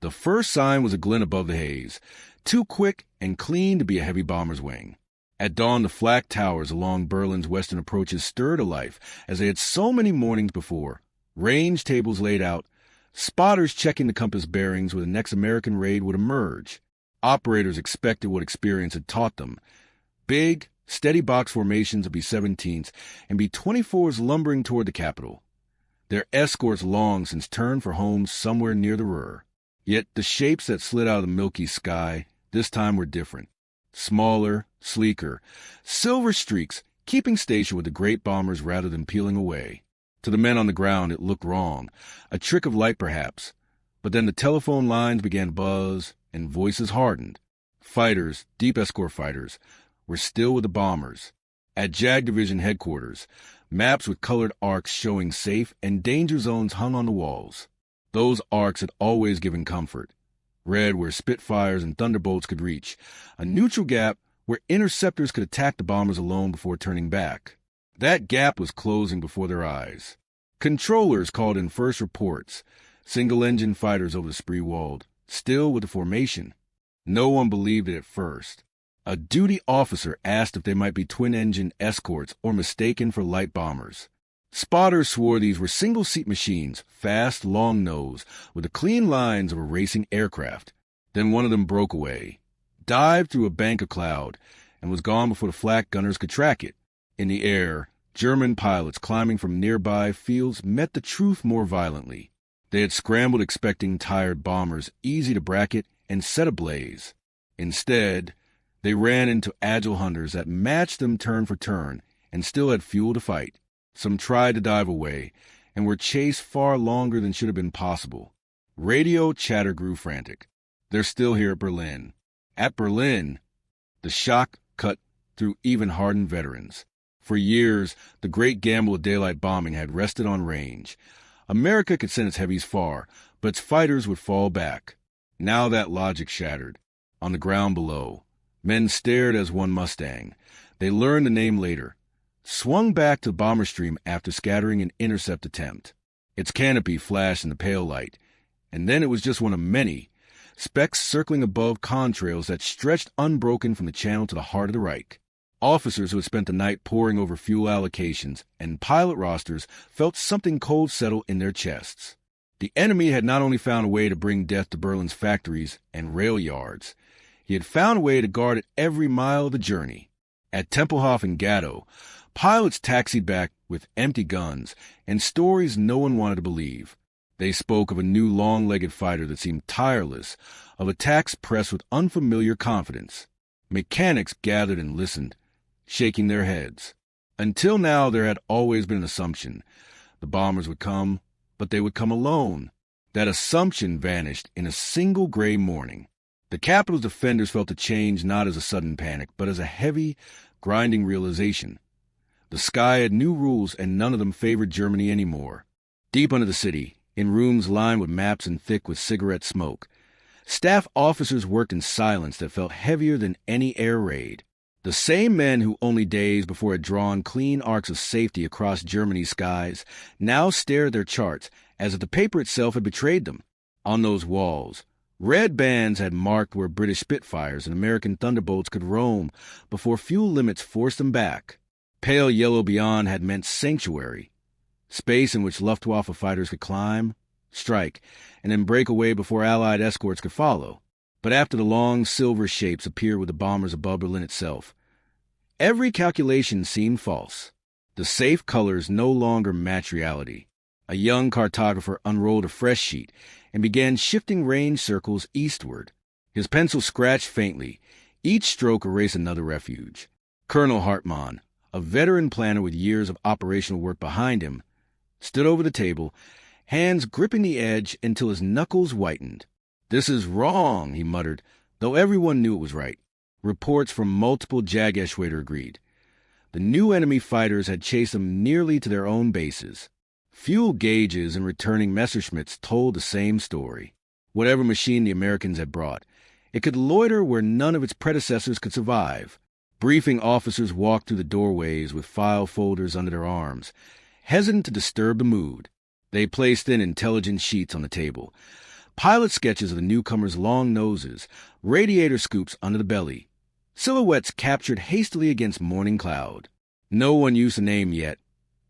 The first sign was a glint above the haze, too quick and clean to be a heavy bomber's wing. At dawn, the flak towers along Berlin's western approaches stirred to life, as they had so many mornings before. Range tables laid out, spotters checking the compass bearings where the next American raid would emerge. Operators expected what experience had taught them. Big, steady box formations of B-17s and B-24s lumbering toward the capital. Their escorts long since turned for homes somewhere near the Ruhr. Yet the shapes that slid out of the milky sky this time were different. Smaller, sleeker, silver streaks keeping station with the great bombers rather than peeling away. To the men on the ground it looked wrong, a trick of light perhaps. But then the telephone lines began to buzz and voices hardened. Fighters, deep escort fighters, were still with the bombers. At JAG Division headquarters, maps with colored arcs showing safe and danger zones hung on the walls. Those arcs had always given comfort. Red where Spitfires and Thunderbolts could reach, a neutral gap where interceptors could attack the bombers alone before turning back. That gap was closing before their eyes. Controllers called in first reports, single-engine fighters over the spree walled, still with the formation. No one believed it at first. A duty officer asked if they might be twin-engine escorts or mistaken for light bombers. Spotters swore these were single-seat machines, fast, long-nosed, with the clean lines of a racing aircraft. Then one of them broke away, dived through a bank of cloud, and was gone before the flak gunners could track it. In the air, German pilots climbing from nearby fields met the truth more violently. They had scrambled expecting tired bombers, easy to bracket and set ablaze. Instead, they ran into agile hunters that matched them turn for turn and still had fuel to fight. Some tried to dive away and were chased far longer than should have been possible. Radio chatter grew frantic. They're still here at Berlin. At Berlin, the shock cut through even hardened veterans. For years, the great gamble of daylight bombing had rested on range. America could send its heavies far, but its fighters would fall back. Now that logic shattered. On the ground below, men stared as one Mustang. They learned the name later. Swung back to the bomber stream after scattering an intercept attempt. Its canopy flashed in the pale light, and then it was just one of many, specks circling above contrails that stretched unbroken from the channel to the heart of the Reich. Officers who had spent the night poring over fuel allocations and pilot rosters felt something cold settle in their chests. The enemy had not only found a way to bring death to Berlin's factories and rail yards, he had found a way to guard it every mile of the journey. At Tempelhof and Gatto, pilots taxied back with empty guns and stories no one wanted to believe. They spoke of a new long-legged fighter that seemed tireless, of attacks pressed with unfamiliar confidence. Mechanics gathered and listened, shaking their heads. Until now there had always been an assumption. The bombers would come, but they would come alone. That assumption vanished in a single gray morning. The capital's defenders felt the change not as a sudden panic, but as a heavy, grinding realization. The sky had new rules, and none of them favored Germany anymore. Deep under the city, in rooms lined with maps and thick with cigarette smoke, staff officers worked in silence that felt heavier than any air raid. The same men who only days before had drawn clean arcs of safety across Germany's skies now stared at their charts as if the paper itself had betrayed them. On those walls, red bands had marked where British Spitfires and American Thunderbolts could roam before fuel limits forced them back. Pale yellow beyond had meant sanctuary, space in which Luftwaffe fighters could climb, strike, and then break away before Allied escorts could follow. But after the long silver shapes appeared with the bombers above Berlin itself, every calculation seemed false. The safe colors no longer matched reality. A young cartographer unrolled a fresh sheet and began shifting range circles eastward. His pencil scratched faintly. Each stroke erased another refuge. Colonel Hartmann, a veteran planner with years of operational work behind him, stood over the table, hands gripping the edge until his knuckles whitened. "This is wrong," he muttered, though everyone knew it was right. Reports from multiple JAG Eschwader agreed. The new enemy fighters had chased them nearly to their own bases. Fuel gauges and returning Messerschmitts told the same story. Whatever machine the Americans had brought, it could loiter where none of its predecessors could survive. Briefing officers walked through the doorways with file folders under their arms, hesitant to disturb the mood. They placed in intelligence sheets on the table. Pilot sketches of the newcomers' long noses, radiator scoops under the belly, silhouettes captured hastily against morning cloud. No one used the name yet.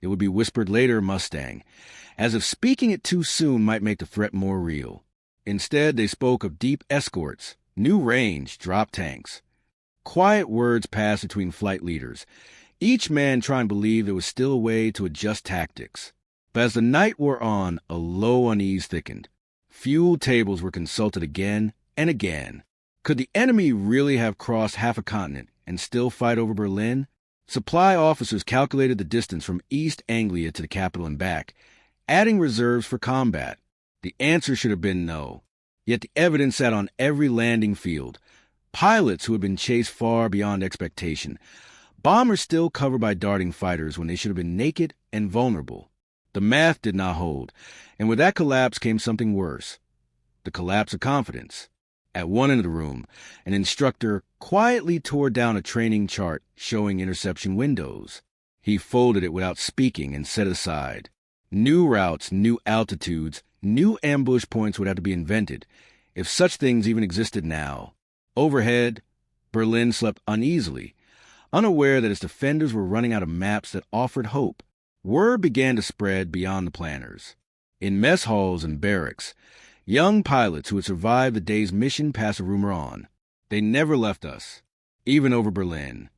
It would be whispered later Mustang, as if speaking it too soon might make the threat more real. Instead, they spoke of deep escorts, new range, drop tanks. Quiet words passed between flight leaders, each man trying to believe there was still a way to adjust tactics. But as the night wore on, a low unease thickened. Fuel tables were consulted again and again. Could the enemy really have crossed half a continent and still fight over Berlin? Supply officers calculated the distance from East Anglia to the capital and back, adding reserves for combat. The answer should have been no. Yet the evidence sat on every landing field. Pilots who had been chased far beyond expectation. Bombers still covered by darting fighters when they should have been naked and vulnerable. The math did not hold, and with that collapse came something worse. The collapse of confidence. At one end of the room, an instructor quietly tore down a training chart showing interception windows. He folded it without speaking and set it aside. New routes, new altitudes, new ambush points would have to be invented, if such things even existed now. Overhead, Berlin slept uneasily, unaware that its defenders were running out of maps that offered hope. Word began to spread beyond the planners. In mess halls and barracks, young pilots who had survived the day's mission passed a rumor on. They never left us, even over Berlin.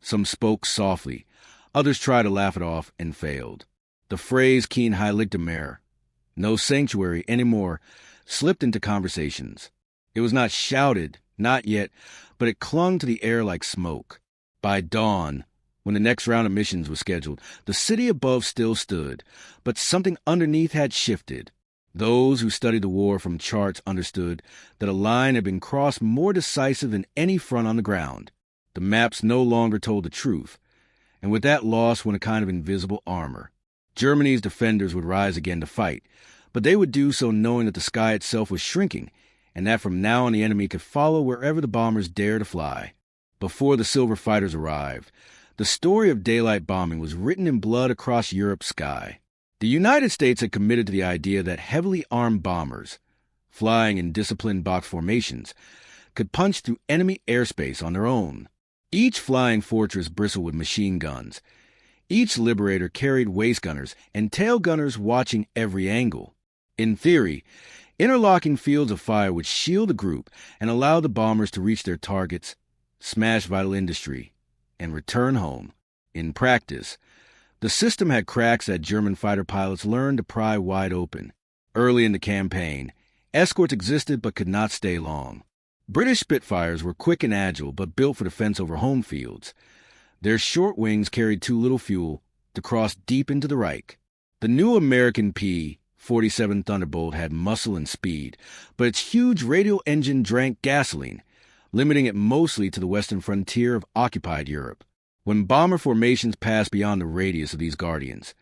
Some spoke softly. Others tried to laugh it off and failed. The phrase "kein Heiligtum mehr," no sanctuary anymore, slipped into conversations. It was not shouted, not yet, but it clung to the air like smoke. By dawn, when the next round of missions was scheduled, the city above still stood, but something underneath had shifted. Those who studied the war from charts understood that a line had been crossed more decisive than any front on the ground. The maps no longer told the truth, and with that loss went a kind of invisible armor. Germany's defenders would rise again to fight, but they would do so knowing that the sky itself was shrinking, and that from now on the enemy could follow wherever the bombers dared to fly. Before the silver fighters arrived, the story of daylight bombing was written in blood across Europe's sky. The United States had committed to the idea that heavily armed bombers, flying in disciplined box formations, could punch through enemy airspace on their own. Each flying fortress bristled with machine guns. Each Liberator carried waist gunners and tail gunners watching every angle. In theory, interlocking fields of fire would shield the group and allow the bombers to reach their targets, smash vital industry, and return home. In practice, the system had cracks that German fighter pilots learned to pry wide open. Early in the campaign, escorts existed but could not stay long. British Spitfires were quick and agile but built for defense over home fields. Their short wings carried too little fuel to cross deep into the Reich. The new American P-47 Thunderbolt had muscle and speed, but its huge radial engine drank gasoline, limiting it mostly to the western frontier of occupied Europe. When bomber formations passed beyond the radius of these guardians,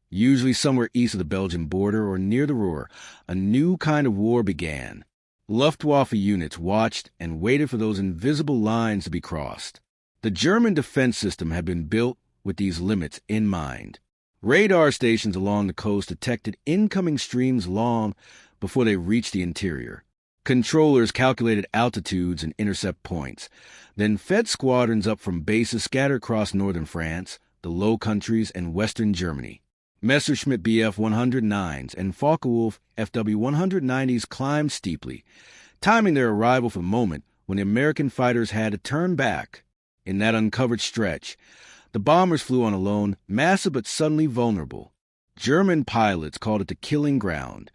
usually somewhere east of the Belgian border or near the Ruhr, a new kind of war began. Luftwaffe units watched and waited for those invisible lines to be crossed. The German defense system had been built with these limits in mind. Radar stations along the coast detected incoming streams long before they reached the interior. Controllers calculated altitudes and intercept points, then fed squadrons up from bases scattered across northern France, the Low Countries, and western Germany. Messerschmitt Bf-109s and Focke-Wulf FW-190s climbed steeply, timing their arrival for the moment when the American fighters had to turn back. In that uncovered stretch, the bombers flew on alone, massive but suddenly vulnerable. German pilots called it the killing ground.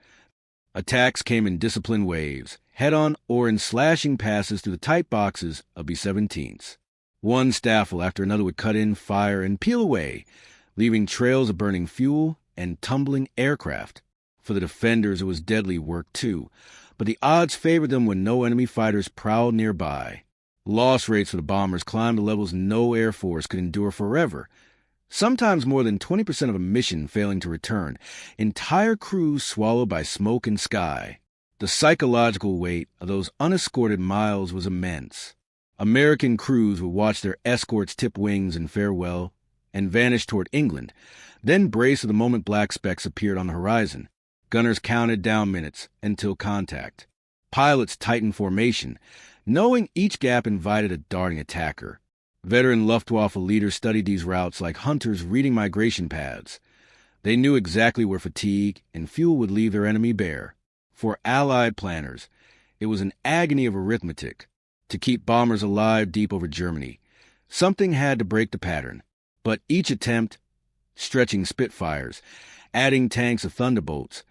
Attacks came in disciplined waves, head-on or in slashing passes through the tight boxes of B-17s. One staffel after another would cut in, fire, and peel away, leaving trails of burning fuel and tumbling aircraft. For the defenders, it was deadly work too, but the odds favored them when no enemy fighters prowled nearby. Loss rates for the bombers climbed to levels no Air Force could endure forever, sometimes more than 20% of a mission failing to return, entire crews swallowed by smoke and sky. The psychological weight of those unescorted miles was immense. American crews would watch their escorts tip wings in farewell and vanish toward England, then brace for the moment black specks appeared on the horizon. Gunners counted down minutes until contact. Pilots tightened formation, knowing each gap invited a darting attacker. Veteran Luftwaffe leaders studied these routes like hunters reading migration paths. They knew exactly where fatigue and fuel would leave their enemy bare. For Allied planners, it was an agony of arithmetic. To keep bombers alive deep over Germany, something had to break the pattern. But each attempt, stretching Spitfires, adding tanks of Thunderbolts,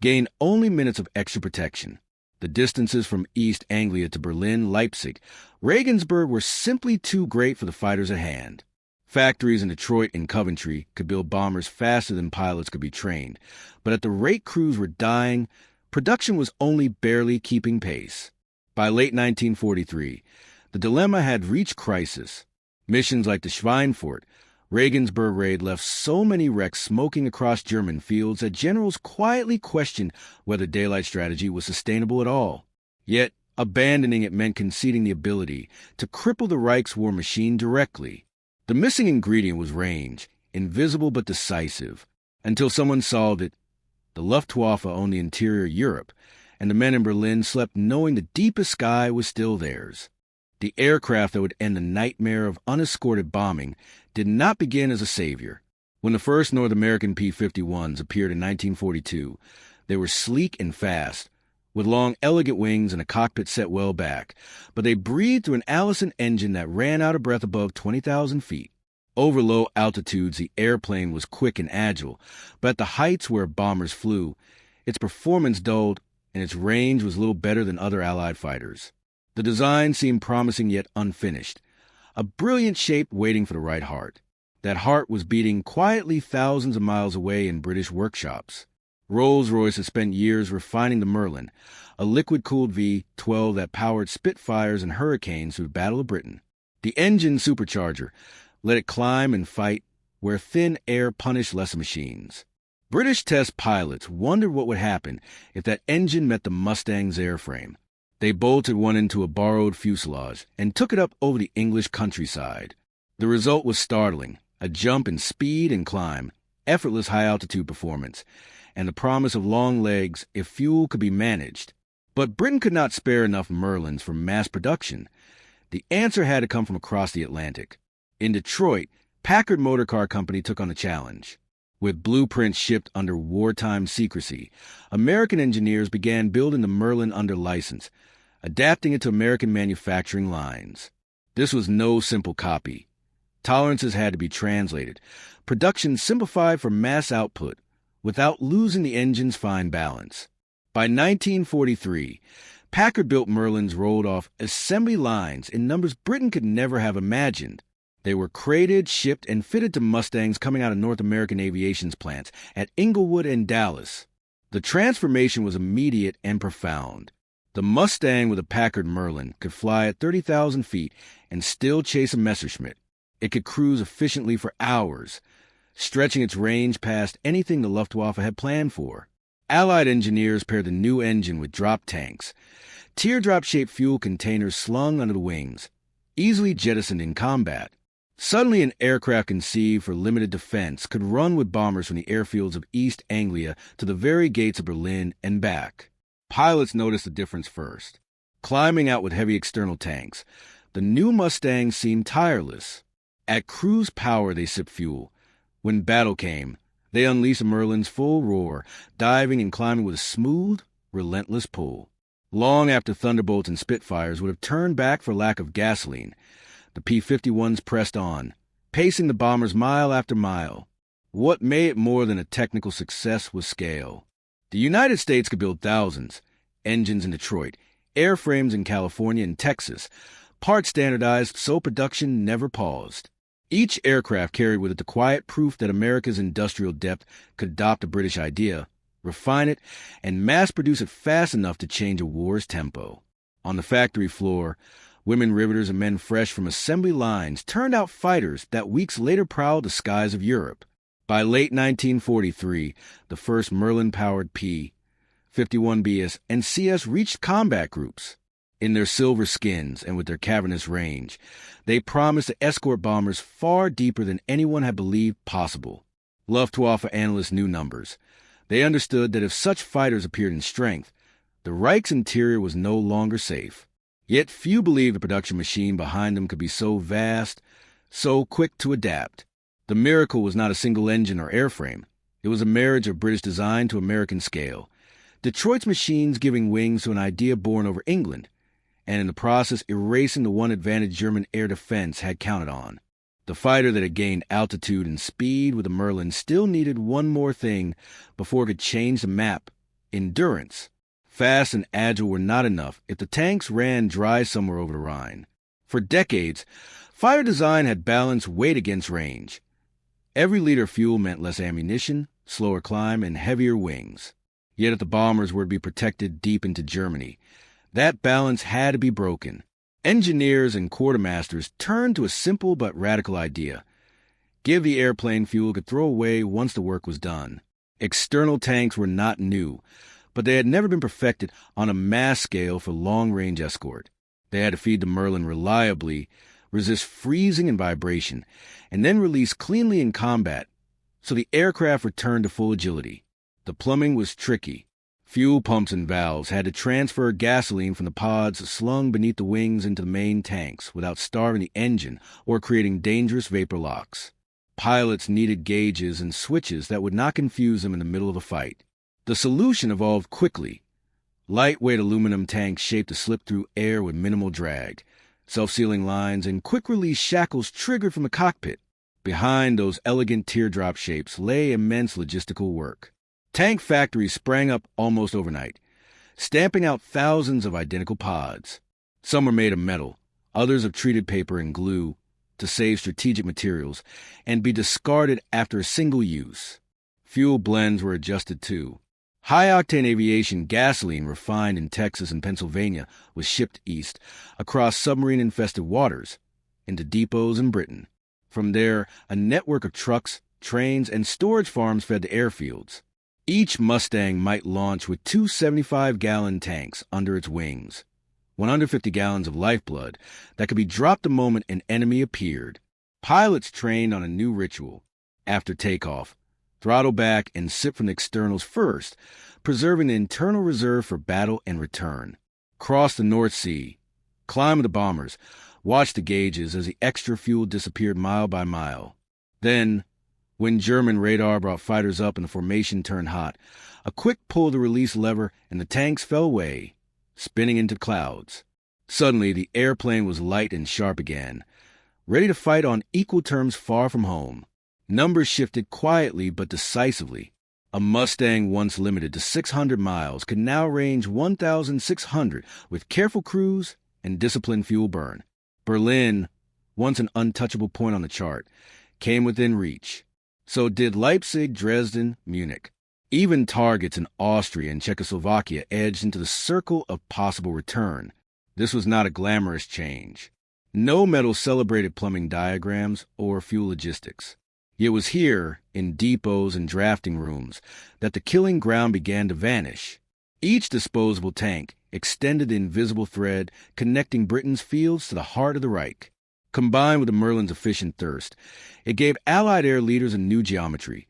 gained only minutes of extra protection. The distances from East Anglia to Berlin, Leipzig, Regensburg were simply too great for the fighters at hand. Factories in Detroit and Coventry could build bombers faster than pilots could be trained, but at the rate crews were dying, production was only barely keeping pace. By late 1943, the dilemma had reached crisis. Missions like the Schweinfurt, Regensburg raid left so many wrecks smoking across German fields that generals quietly questioned whether daylight strategy was sustainable at all. Yet, abandoning it meant conceding the ability to cripple the Reich's war machine directly. The missing ingredient was range, invisible but decisive. Until someone solved it, the Luftwaffe owned the interior Europe, and the men in Berlin slept knowing the deepest sky was still theirs. The aircraft that would end the nightmare of unescorted bombing did not begin as a savior. When the first North American P-51s appeared in 1942, they were sleek and fast, with long, elegant wings and a cockpit set well back, but they breathed through an Allison engine that ran out of breath above 20,000 feet. Over low altitudes, the airplane was quick and agile, but at the heights where bombers flew, its performance dulled and its range was little better than other Allied fighters. The design seemed promising yet unfinished, a brilliant shape waiting for the right heart. That heart was beating quietly thousands of miles away in British workshops. Rolls-Royce had spent years refining the Merlin, a liquid-cooled V-12 that powered Spitfires and Hurricanes through the Battle of Britain. The engine supercharger let it climb and fight where thin air punished lesser machines. British test pilots wondered what would happen if that engine met the Mustang's airframe. They bolted one into a borrowed fuselage and took it up over the English countryside. The result was startling, a jump in speed and climb, effortless high-altitude performance, and the promise of long legs if fuel could be managed. But Britain could not spare enough Merlins for mass production. The answer had to come from across the Atlantic. In Detroit, Packard Motor Car Company took on the challenge. With blueprints shipped under wartime secrecy, American engineers began building the Merlin under license, adapting it to American manufacturing lines. This was no simple copy. Tolerances had to be translated, production simplified for mass output, without losing the engine's fine balance. By 1943, Packard-built Merlins rolled off assembly lines in numbers Britain could never have imagined. They were crated, shipped, and fitted to Mustangs coming out of North American aviation's plants at Inglewood and Dallas. The transformation was immediate and profound. The Mustang with a Packard Merlin could fly at 30,000 feet and still chase a Messerschmitt. It could cruise efficiently for hours, stretching its range past anything the Luftwaffe had planned for. Allied engineers paired the new engine with drop tanks, teardrop-shaped fuel containers slung under the wings, easily jettisoned in combat. Suddenly, an aircraft conceived for limited defense could run with bombers from the airfields of East Anglia to the very gates of Berlin and back. Pilots noticed the difference first. Climbing out with heavy external tanks, the new Mustangs seemed tireless. At cruise power, they sipped fuel. When battle came, they unleashed Merlin's full roar, diving and climbing with a smooth, relentless pull. Long after Thunderbolts and Spitfires would have turned back for lack of gasoline, the P-51s pressed on, pacing the bombers mile after mile. What made it more than a technical success was scale. The United States could build thousands, engines in Detroit, airframes in California and Texas, parts standardized so production never paused. Each aircraft carried with it the quiet proof that America's industrial depth could adopt a British idea, refine it, and mass-produce it fast enough to change a war's tempo. On the factory floor, women riveters and men fresh from assembly lines turned out fighters that weeks later prowled the skies of Europe. By late 1943, the first Merlin-powered P-51Bs and CS reached combat groups. In their silver skins and with their cavernous range, they promised to escort bombers far deeper than anyone had believed possible. Luftwaffe analysts knew numbers. They understood that if such fighters appeared in strength, the Reich's interior was no longer safe. Yet few believed the production machine behind them could be so vast, so quick to adapt. The miracle was not a single engine or airframe. It was a marriage of British design to American scale. Detroit's machines giving wings to an idea born over England, and in the process erasing the one advantage German air defense had counted on. The fighter that had gained altitude and speed with the Merlin still needed one more thing before it could change the map: endurance. Fast and agile were not enough if the tanks ran dry somewhere over the Rhine. For decades, fighter design had balanced weight against range. Every liter of fuel meant less ammunition, slower climb, and heavier wings. Yet if the bombers were to be protected deep into Germany, that balance had to be broken. Engineers and quartermasters turned to a simple but radical idea: give the airplane fuel it could throw away once the work was done. External tanks were not new, but they had never been perfected on a mass scale for long-range escort. They had to feed the Merlin reliably, resist freezing and vibration, and then release cleanly in combat, so the aircraft returned to full agility. The plumbing was tricky. Fuel pumps and valves had to transfer gasoline from the pods slung beneath the wings into the main tanks without starving the engine or creating dangerous vapor locks. Pilots needed gauges and switches that would not confuse them in the middle of a fight. The solution evolved quickly. Lightweight aluminum tanks shaped to slip through air with minimal drag, self-sealing lines, and quick-release shackles triggered from the cockpit. Behind those elegant teardrop shapes lay immense logistical work. Tank factories sprang up almost overnight, stamping out thousands of identical pods. Some were made of metal, others of treated paper and glue to save strategic materials and be discarded after a single use. Fuel blends were adjusted too. High-octane aviation gasoline refined in Texas and Pennsylvania was shipped east, across submarine-infested waters, into depots in Britain. From there, a network of trucks, trains, and storage farms fed the airfields. Each Mustang might launch with two 75-gallon tanks under its wings, 150 gallons of lifeblood that could be dropped the moment an enemy appeared. Pilots trained on a new ritual. After takeoff, throttle back and sip from the externals first, preserving the internal reserve for battle and return. Cross the North Sea, climb with the bombers, watch the gauges as the extra fuel disappeared mile by mile. Then, when German radar brought fighters up and the formation turned hot, a quick pull of the release lever and the tanks fell away, spinning into clouds. Suddenly, the airplane was light and sharp again, ready to fight on equal terms far from home. Numbers shifted quietly but decisively. A Mustang once limited to 600 miles could now range 1,600 with careful cruise and disciplined fuel burn. Berlin, once an untouchable point on the chart, came within reach. So did Leipzig, Dresden, Munich. Even targets in Austria and Czechoslovakia edged into the circle of possible return. This was not a glamorous change. No medal celebrated plumbing diagrams or fuel logistics. It was here, in depots and drafting rooms, that the killing ground began to vanish. Each disposable tank extended the invisible thread connecting Britain's fields to the heart of the Reich. Combined with the Merlin's efficient thrust, it gave Allied air leaders a new geometry.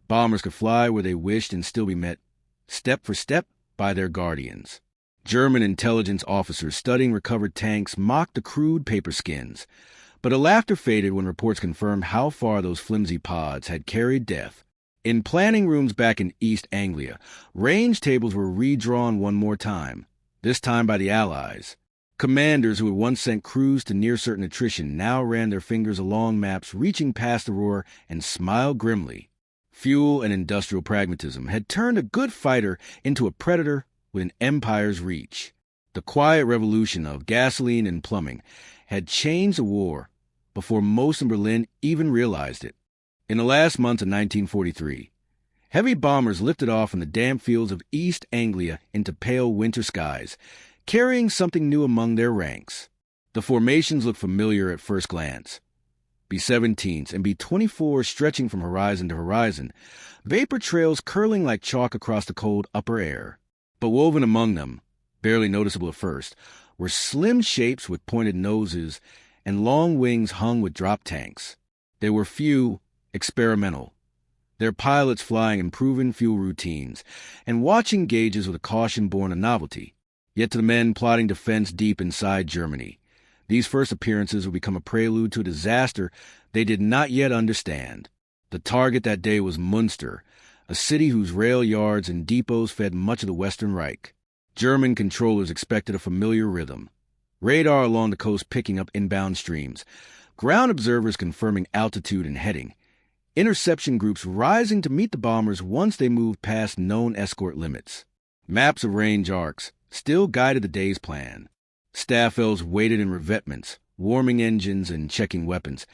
Bombers could fly where they wished and still be met, step for step, by their guardians. German intelligence officers studying recovered tanks mocked the crude paper skins, but a laughter faded when reports confirmed how far those flimsy pods had carried death. In planning rooms back in East Anglia, range tables were redrawn one more time, this time by the Allies. Commanders who had once sent crews to near-certain attrition now ran their fingers along maps reaching past the Ruhr and smiled grimly. Fuel and industrial pragmatism had turned a good fighter into a predator with an empire's reach. The quiet revolution of gasoline and plumbing had changed the war before most in Berlin even realized it. In the last months of 1943, heavy bombers lifted off from the damp fields of East Anglia into pale winter skies, carrying something new among their ranks. The formations looked familiar at first glance. B-17s and B-24s stretching from horizon to horizon, vapor trails curling like chalk across the cold upper air. But woven among them, barely noticeable at first, were slim shapes with pointed noses and long wings hung with drop tanks. They were few, experimental. their pilots flying in proven fuel routines, and watching gauges with a caution born of novelty. Yet to the men plotting defense deep inside Germany, these first appearances would become a prelude to a disaster they did not yet understand. The target that day was Münster, a city whose rail yards and depots fed much of the Western Reich. German controllers expected a familiar rhythm. Radar along the coast picking up inbound streams, ground observers confirming altitude and heading, interception groups rising to meet the bombers once they moved past known escort limits. Maps of range arcs still guided the day's plan. Staff elves waited in revetments, warming engines and checking weapons,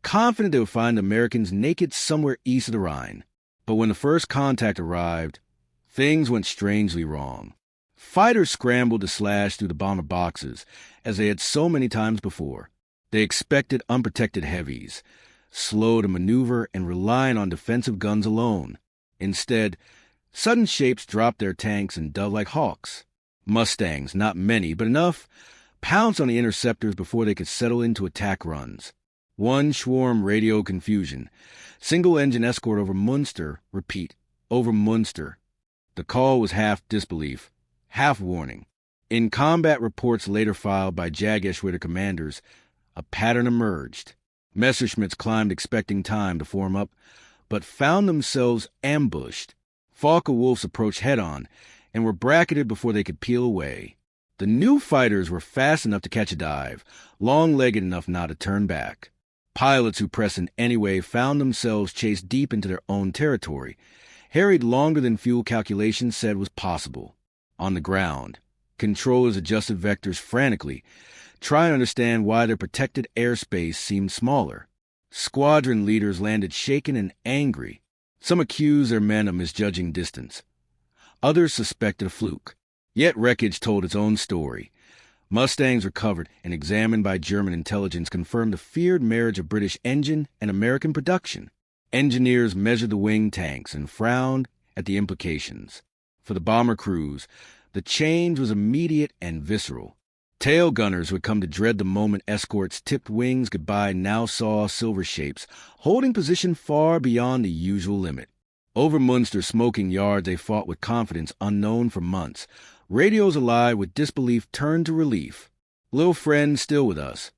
confident they would find the Americans naked somewhere east of the Rhine. But when the first contact arrived, things went strangely wrong. Fighters scrambled to slash through the bomber boxes, as they had so many times before. They expected unprotected heavies, slow to maneuver and relying on defensive guns alone. Instead, sudden shapes dropped their tanks and dove like hawks. Mustangs, not many, but enough, pounced on the interceptors before they could settle into attack runs. One swarm radio confusion. Single-engine escort over Münster. Repeat, over Münster. The call was half disbelief, half warning. In combat reports later filed by Jägerschwede commanders, a pattern emerged. Messerschmitts climbed expecting time to form up, but found themselves ambushed. Focke-Wulfs approached head-on and were bracketed before they could peel away. The new fighters were fast enough to catch a dive, long-legged enough not to turn back. Pilots who pressed in any way found themselves chased deep into their own territory, harried longer than fuel calculations said was possible. On the ground, controllers adjusted vectors frantically, trying to understand why their protected airspace seemed smaller. Squadron leaders landed shaken and angry. Some accused their men of misjudging distance. Others suspected a fluke. Yet wreckage told its own story. Mustangs recovered and examined by German intelligence confirmed the feared marriage of British engine and American production. Engineers measured the wing tanks and frowned at the implications. For the bomber crews, the change was immediate and visceral. Tail gunners would come to dread the moment escorts tipped wings goodbye now saw silver shapes, holding position far beyond the usual limit. Over Münster's smoking yards they fought with confidence unknown for months. Radios alive with disbelief turned to relief. Little friend still with us.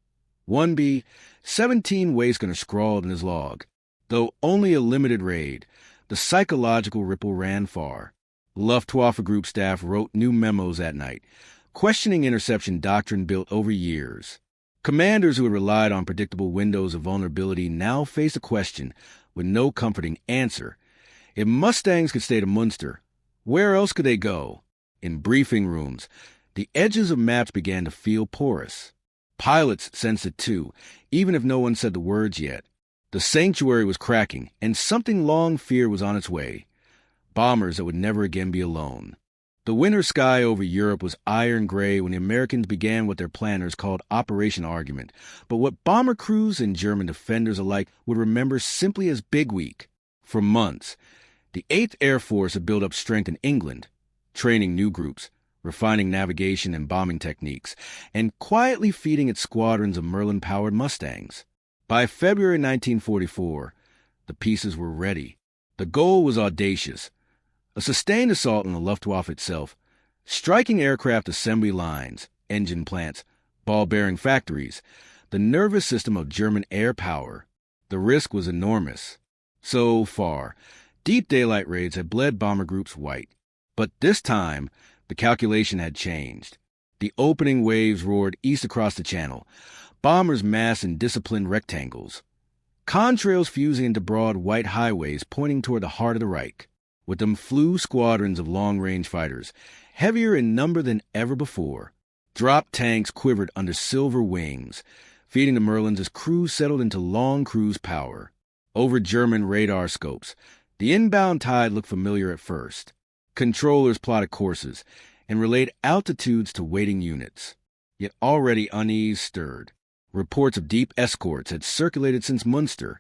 1B, 17 waistgunner scrawled in his log. Though only a limited raid, the psychological ripple ran far. Luftwaffe group staff wrote new memos that night, questioning interception doctrine built over years. Commanders who had relied on predictable windows of vulnerability now faced a question with no comforting answer. If Mustangs could stay to Münster, where else could they go? In briefing rooms, the edges of maps began to feel porous. Pilots sensed it too, even if no one said the words yet. The sanctuary was cracking, and something long feared was on its way. Bombers that would never again be alone. The winter sky over Europe was iron gray when the Americans began what their planners called Operation Argument, but what bomber crews and German defenders alike would remember simply as Big Week. For months, the 8th Air Force had built up strength in England, training new groups, refining navigation and bombing techniques, and quietly feeding its squadrons of Merlin-powered Mustangs. By February 1944, the pieces were ready. The goal was audacious. A sustained assault on the Luftwaffe itself, striking aircraft assembly lines, engine plants, ball-bearing factories, the nervous system of German air power. The risk was enormous. So far, deep daylight raids had bled bomber groups white. But this time, the calculation had changed. The opening waves roared east across the channel, bombers massed in disciplined rectangles. Contrails fusing into broad white highways pointing toward the heart of the Reich. With them flew squadrons of long-range fighters, heavier in number than ever before. Drop tanks quivered under silver wings, feeding the Merlins as crews settled into long cruise power. Over German radar scopes, the inbound tide looked familiar at first. Controllers plotted courses and relayed altitudes to waiting units. Yet already unease stirred. Reports of deep escorts had circulated since Münster.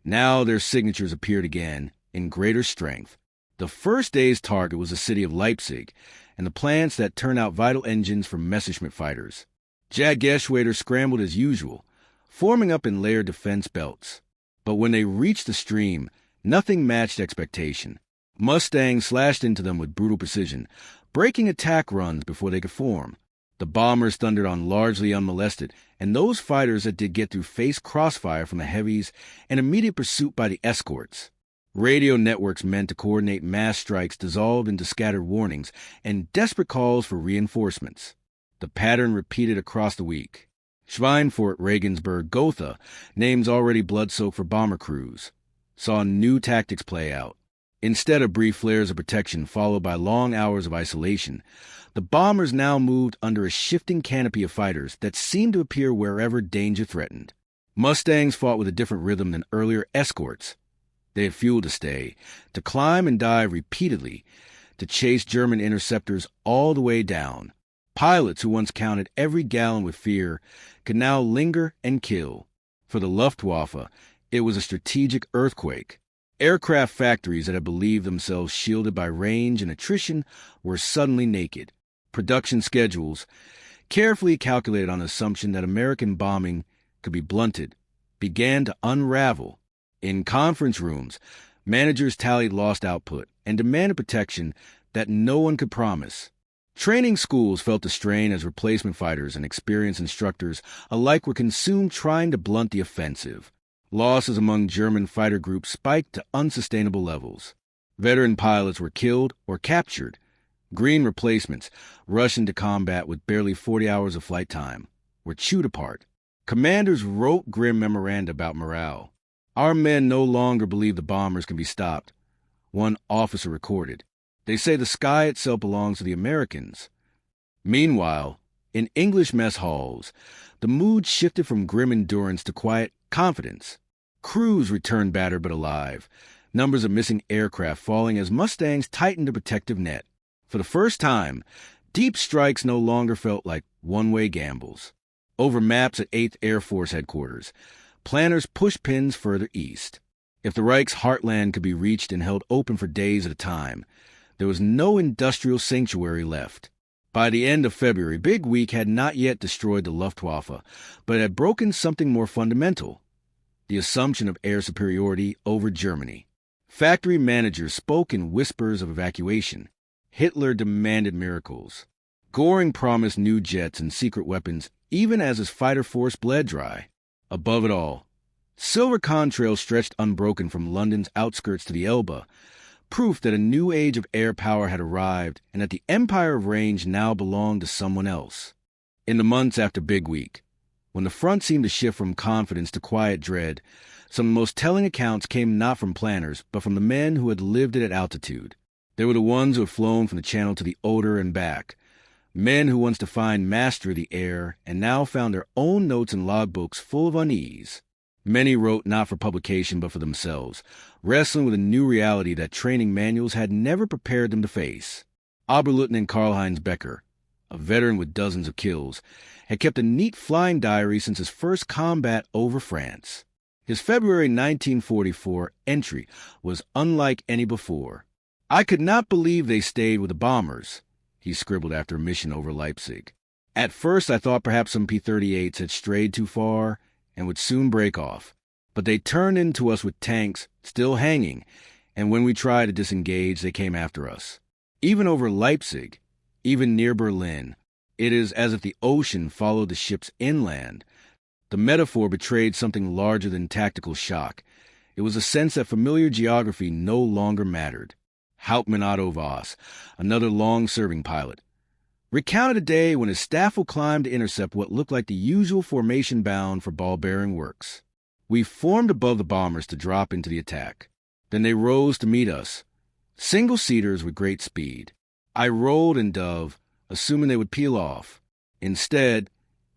Now their signatures appeared again, in greater strength. The first day's target was the city of Leipzig and the plants that turn out vital engines for Messerschmitt fighters. Jägerschwede scrambled as usual, forming up in layered defense belts. But when they reached the stream, Nothing matched expectation. Mustangs slashed into them with brutal precision, breaking attack runs before they could form. The bombers thundered on largely unmolested, and those fighters that did get through faced crossfire from the heavies and immediate pursuit by the escorts. Radio networks meant to coordinate mass strikes dissolved into scattered warnings and desperate calls for reinforcements. The pattern repeated across the week. Schweinfurt, Regensburg, Gotha, names already blood-soaked for bomber crews, saw new tactics play out. Instead of brief flares of protection followed by long hours of isolation, the bombers now moved under a shifting canopy of fighters that seemed to appear wherever danger threatened. Mustangs fought with a different rhythm than earlier escorts. They had fuel to stay, to climb and dive repeatedly, to chase German interceptors all the way down. Pilots who once counted every gallon with fear could now linger and kill. For the Luftwaffe, it was a strategic earthquake. Aircraft factories that had believed themselves shielded by range and attrition were suddenly naked. Production schedules, carefully calculated on the assumption that American bombing could be blunted, began to unravel. In conference rooms, managers tallied lost output and demanded protection that no one could promise. Training schools felt the strain as replacement fighters and experienced instructors alike were consumed trying to blunt the offensive. Losses among German fighter groups spiked to unsustainable levels. Veteran pilots were killed or captured. Green replacements, rushed into combat with barely 40 hours of flight time, were chewed apart. Commanders wrote grim memoranda about morale. Our men no longer believe the bombers can be stopped. One officer recorded, "They say the sky itself belongs to the Americans." Meanwhile, in English mess halls, the mood shifted from grim endurance to quiet confidence. Crews returned battered but alive, numbers of missing aircraft falling as Mustangs tightened the protective net. For the first time, deep strikes no longer felt like one-way gambles. Over maps at 8th Air Force Headquarters, planners pushed pins further east. If the Reich's heartland could be reached and held open for days at a time, there was no industrial sanctuary left. By the end of February, Big Week had not yet destroyed the Luftwaffe, but had broken something more fundamental: the assumption of air superiority over Germany. Factory managers spoke in whispers of evacuation. Hitler demanded miracles. Göring promised new jets and secret weapons even as his fighter force bled dry. Above it all, silver contrails stretched unbroken from London's outskirts to the Elbe, proof that a new age of air power had arrived and that the empire of range now belonged to someone else. In the months after Big Week, when the front seemed to shift from confidence to quiet dread, some of the most telling accounts came not from planners, but from the men who had lived it at altitude. They were the ones who had flown from the Channel to the Oder and back, men who once defined mastery of the air and now found their own notes and logbooks full of unease. Many wrote not for publication but for themselves, wrestling with a new reality that training manuals had never prepared them to face. Oberleutnant Karl-Heinz Becker, a veteran with dozens of kills, had kept a neat flying diary since his first combat over France. His February 1944 entry was unlike any before. "I could not believe they stayed with the bombers," he scribbled after a mission over Leipzig. "At first I thought perhaps some P-38s had strayed too far and would soon break off. But they turned into us with tanks still hanging, and when we tried to disengage, they came after us. Even over Leipzig, even near Berlin, it is as if the ocean followed the ships inland." The metaphor betrayed something larger than tactical shock. It was a sense that familiar geography no longer mattered. Hauptmann Otto Voss, another long-serving pilot, recounted a day when his staff would climb to intercept what looked like the usual formation bound for ball-bearing works. "We formed above the bombers to drop into the attack. Then they rose to meet us, single-seaters with great speed. I rolled and dove, assuming they would peel off. Instead,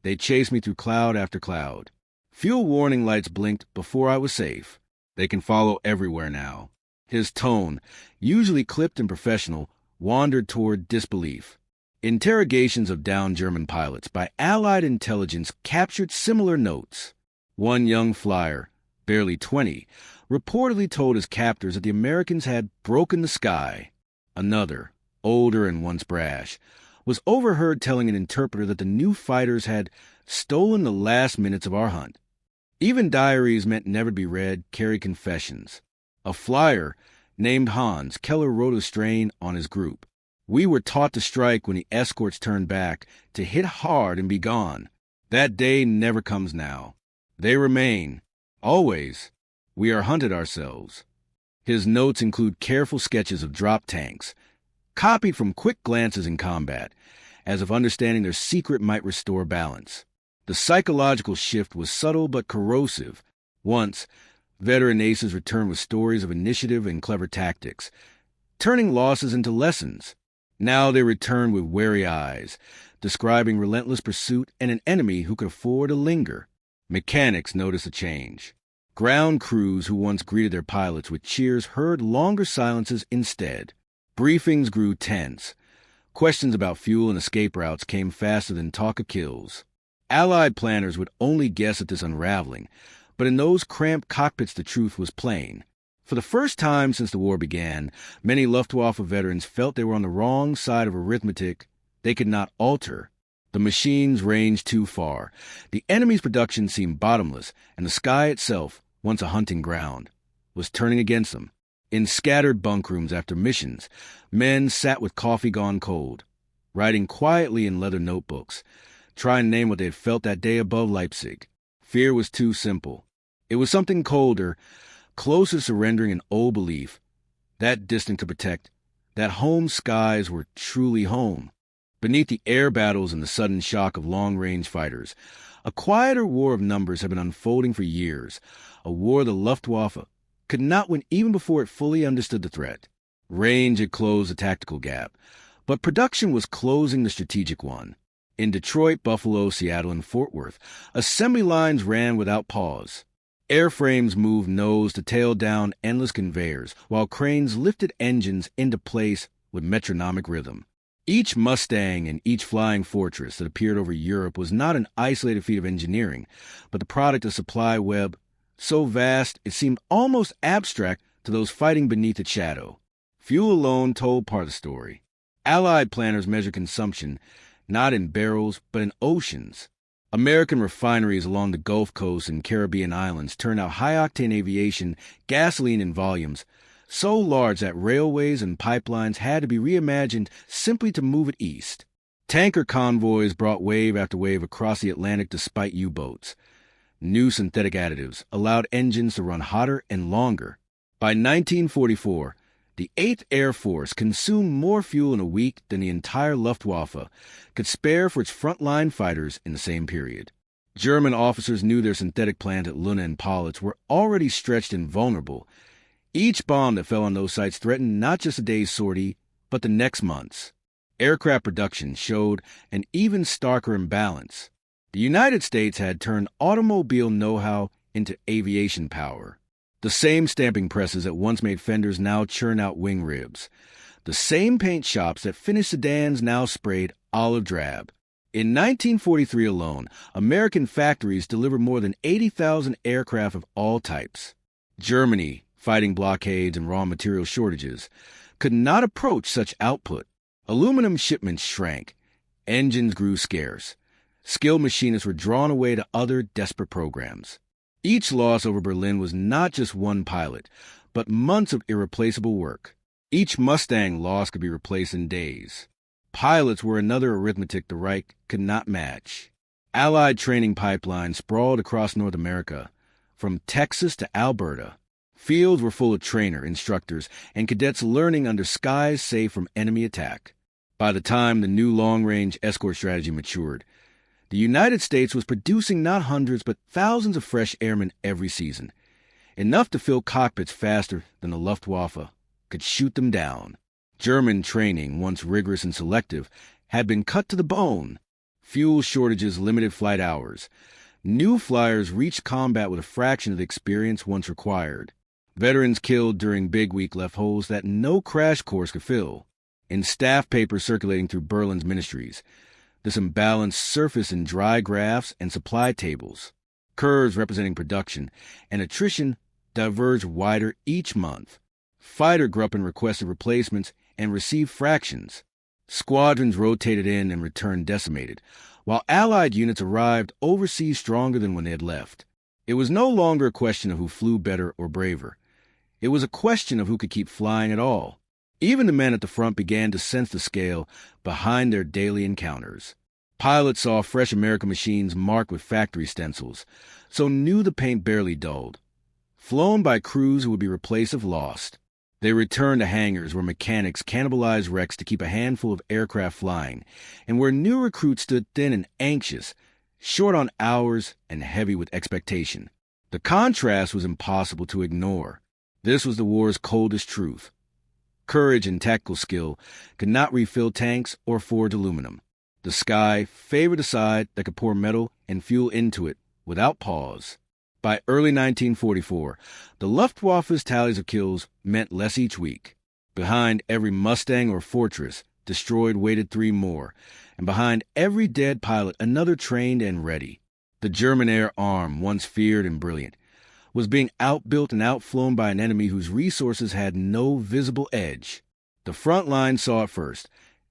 they chased me through cloud after cloud. Fuel warning lights blinked before I was safe. They can follow everywhere now." His tone, usually clipped and professional, wandered toward disbelief. Interrogations of downed German pilots by Allied intelligence captured similar notes. One young flyer, barely 20, reportedly told his captors that the Americans had broken the sky. Another, older and once brash, was overheard telling an interpreter that the new fighters had stolen the last minutes of our hunt. Even diaries meant never to be read carried confessions. A flyer named Hans Keller wrote a strain on his group. "We were taught to strike when the escorts turned back, to hit hard and be gone. That day never comes now. They remain. Always. We are hunted ourselves." His notes include careful sketches of drop tanks, copied from quick glances in combat, as if understanding their secret might restore balance. The psychological shift was subtle but corrosive. Once, veteran aces returned with stories of initiative and clever tactics, turning losses into lessons. Now they returned with wary eyes, describing relentless pursuit and an enemy who could afford to linger. Mechanics noticed a change. Ground crews who once greeted their pilots with cheers heard longer silences instead. Briefings grew tense. Questions about fuel and escape routes came faster than talk of kills. Allied planners would only guess at this unraveling, but in those cramped cockpits the truth was plain. For the first time since the war began, many Luftwaffe veterans felt they were on the wrong side of arithmetic they could not alter. The machines ranged too far. The enemy's production seemed bottomless, and the sky itself, once a hunting ground, was turning against them. In scattered bunk rooms after missions, men sat with coffee gone cold, writing quietly in leather notebooks, trying to name what they had felt that day above Leipzig. Fear was too simple. It was something colder, closer to surrendering an old belief, that distant to protect, that home skies were truly home. Beneath the air battles and the sudden shock of long-range fighters, a quieter war of numbers had been unfolding for years, a war the Luftwaffe could not win even before it fully understood the threat. Range had closed the tactical gap, but production was closing the strategic one. In Detroit, Buffalo, Seattle, and Fort Worth, assembly lines ran without pause. Airframes moved nose to tail down endless conveyors, while cranes lifted engines into place with metronomic rhythm. Each Mustang and each flying fortress that appeared over Europe was not an isolated feat of engineering, but the product of a supply web so vast it seemed almost abstract to those fighting beneath its shadow. Fuel alone told part of the story. Allied planners measured consumption not in barrels but in oceans. American refineries along the Gulf Coast and Caribbean islands turned out high-octane aviation, gasoline in volumes so large that railways and pipelines had to be reimagined simply to move it east. Tanker convoys brought wave after wave across the Atlantic despite U-boats. New synthetic additives allowed engines to run hotter and longer. By 1944, the 8th Air Force consumed more fuel in a week than the entire Luftwaffe could spare for its frontline fighters in the same period. German officers knew their synthetic plant at Luna and Politz were already stretched and vulnerable. Each bomb that fell on those sites threatened not just a day's sortie, but the next month's. Aircraft production showed an even starker imbalance. The United States had turned automobile know-how into aviation power. The same stamping presses that once made fenders now churn out wing ribs. The same paint shops that finished sedans now sprayed olive drab. In 1943 alone, American factories delivered more than 80,000 aircraft of all types. Germany, fighting blockades and raw material shortages, could not approach such output. Aluminum shipments shrank. Engines grew scarce. Skilled machinists were drawn away to other desperate programs. Each loss over Berlin was not just one pilot, but months of irreplaceable work. Each Mustang loss could be replaced in days. Pilots were another arithmetic the Reich could not match. Allied training pipelines sprawled across North America, from Texas to Alberta. Fields were full of trainer, instructors, and cadets learning under skies safe from enemy attack. By the time the new long-range escort strategy matured, the United States was producing not hundreds but thousands of fresh airmen every season, enough to fill cockpits faster than the Luftwaffe could shoot them down. German training, once rigorous and selective, had been cut to the bone. Fuel shortages limited flight hours. New flyers reached combat with a fraction of the experience once required. Veterans killed during Big Week left holes that no crash course could fill. In staff papers circulating through Berlin's ministries, this imbalance surfaced in dry graphs and supply tables. Curves representing production and attrition diverged wider each month. Fighter Gruppen requested replacements and received fractions. Squadrons rotated in and returned decimated, while Allied units arrived overseas stronger than when they had left. It was no longer a question of who flew better or braver. It was a question of who could keep flying at all. Even the men at the front began to sense the scale behind their daily encounters. Pilots saw fresh American machines marked with factory stencils, so knew the paint barely dulled. Flown by crews who would be replaced if lost, they returned to hangars where mechanics cannibalized wrecks to keep a handful of aircraft flying, and where new recruits stood thin and anxious, short on hours and heavy with expectation. The contrast was impossible to ignore. This was the war's coldest truth. Courage and tactical skill could not refill tanks or forge aluminum. The sky favored a side that could pour metal and fuel into it without pause. By early 1944, the Luftwaffe's tallies of kills meant less each week. Behind every Mustang or Fortress, destroyed waited 3 more, and behind every dead pilot another trained and ready. The German air arm, once feared and brilliant, was being outbuilt and outflown by an enemy whose resources had no visible edge. The front line saw it first.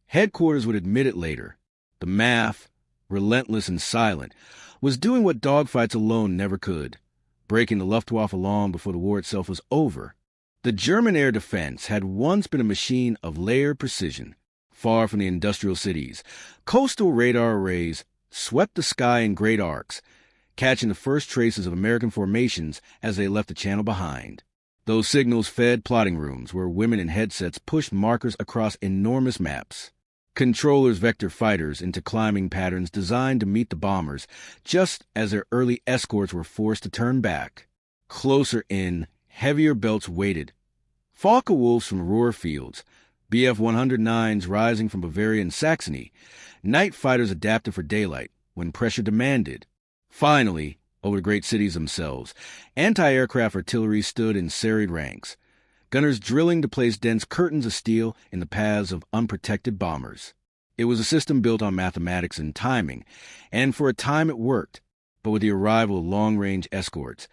Headquarters would admit it later. The MAF, relentless and silent, was doing what dogfights alone never could, breaking the Luftwaffe long before the war itself was over. The German air defense had once been a machine of layered precision. Far from the industrial cities, coastal radar arrays swept the sky in great arcs, catching the first traces of American formations as they left the channel behind. Those signals fed plotting rooms where women in headsets pushed markers across enormous maps. Controllers vector fighters into climbing patterns designed to meet the bombers, just as their early escorts were forced to turn back. Closer in, heavier belts waited. Focke-Wulfs from Ruhr fields, Bf-109s rising from Bavaria and Saxony, night fighters adapted for daylight when pressure demanded. Finally, over the great cities themselves, anti-aircraft artillery stood in serried ranks, gunners drilling to place dense curtains of steel in the paths of unprotected bombers. It was a system built on mathematics and timing, and for a time it worked. But with the arrival of long-range escorts,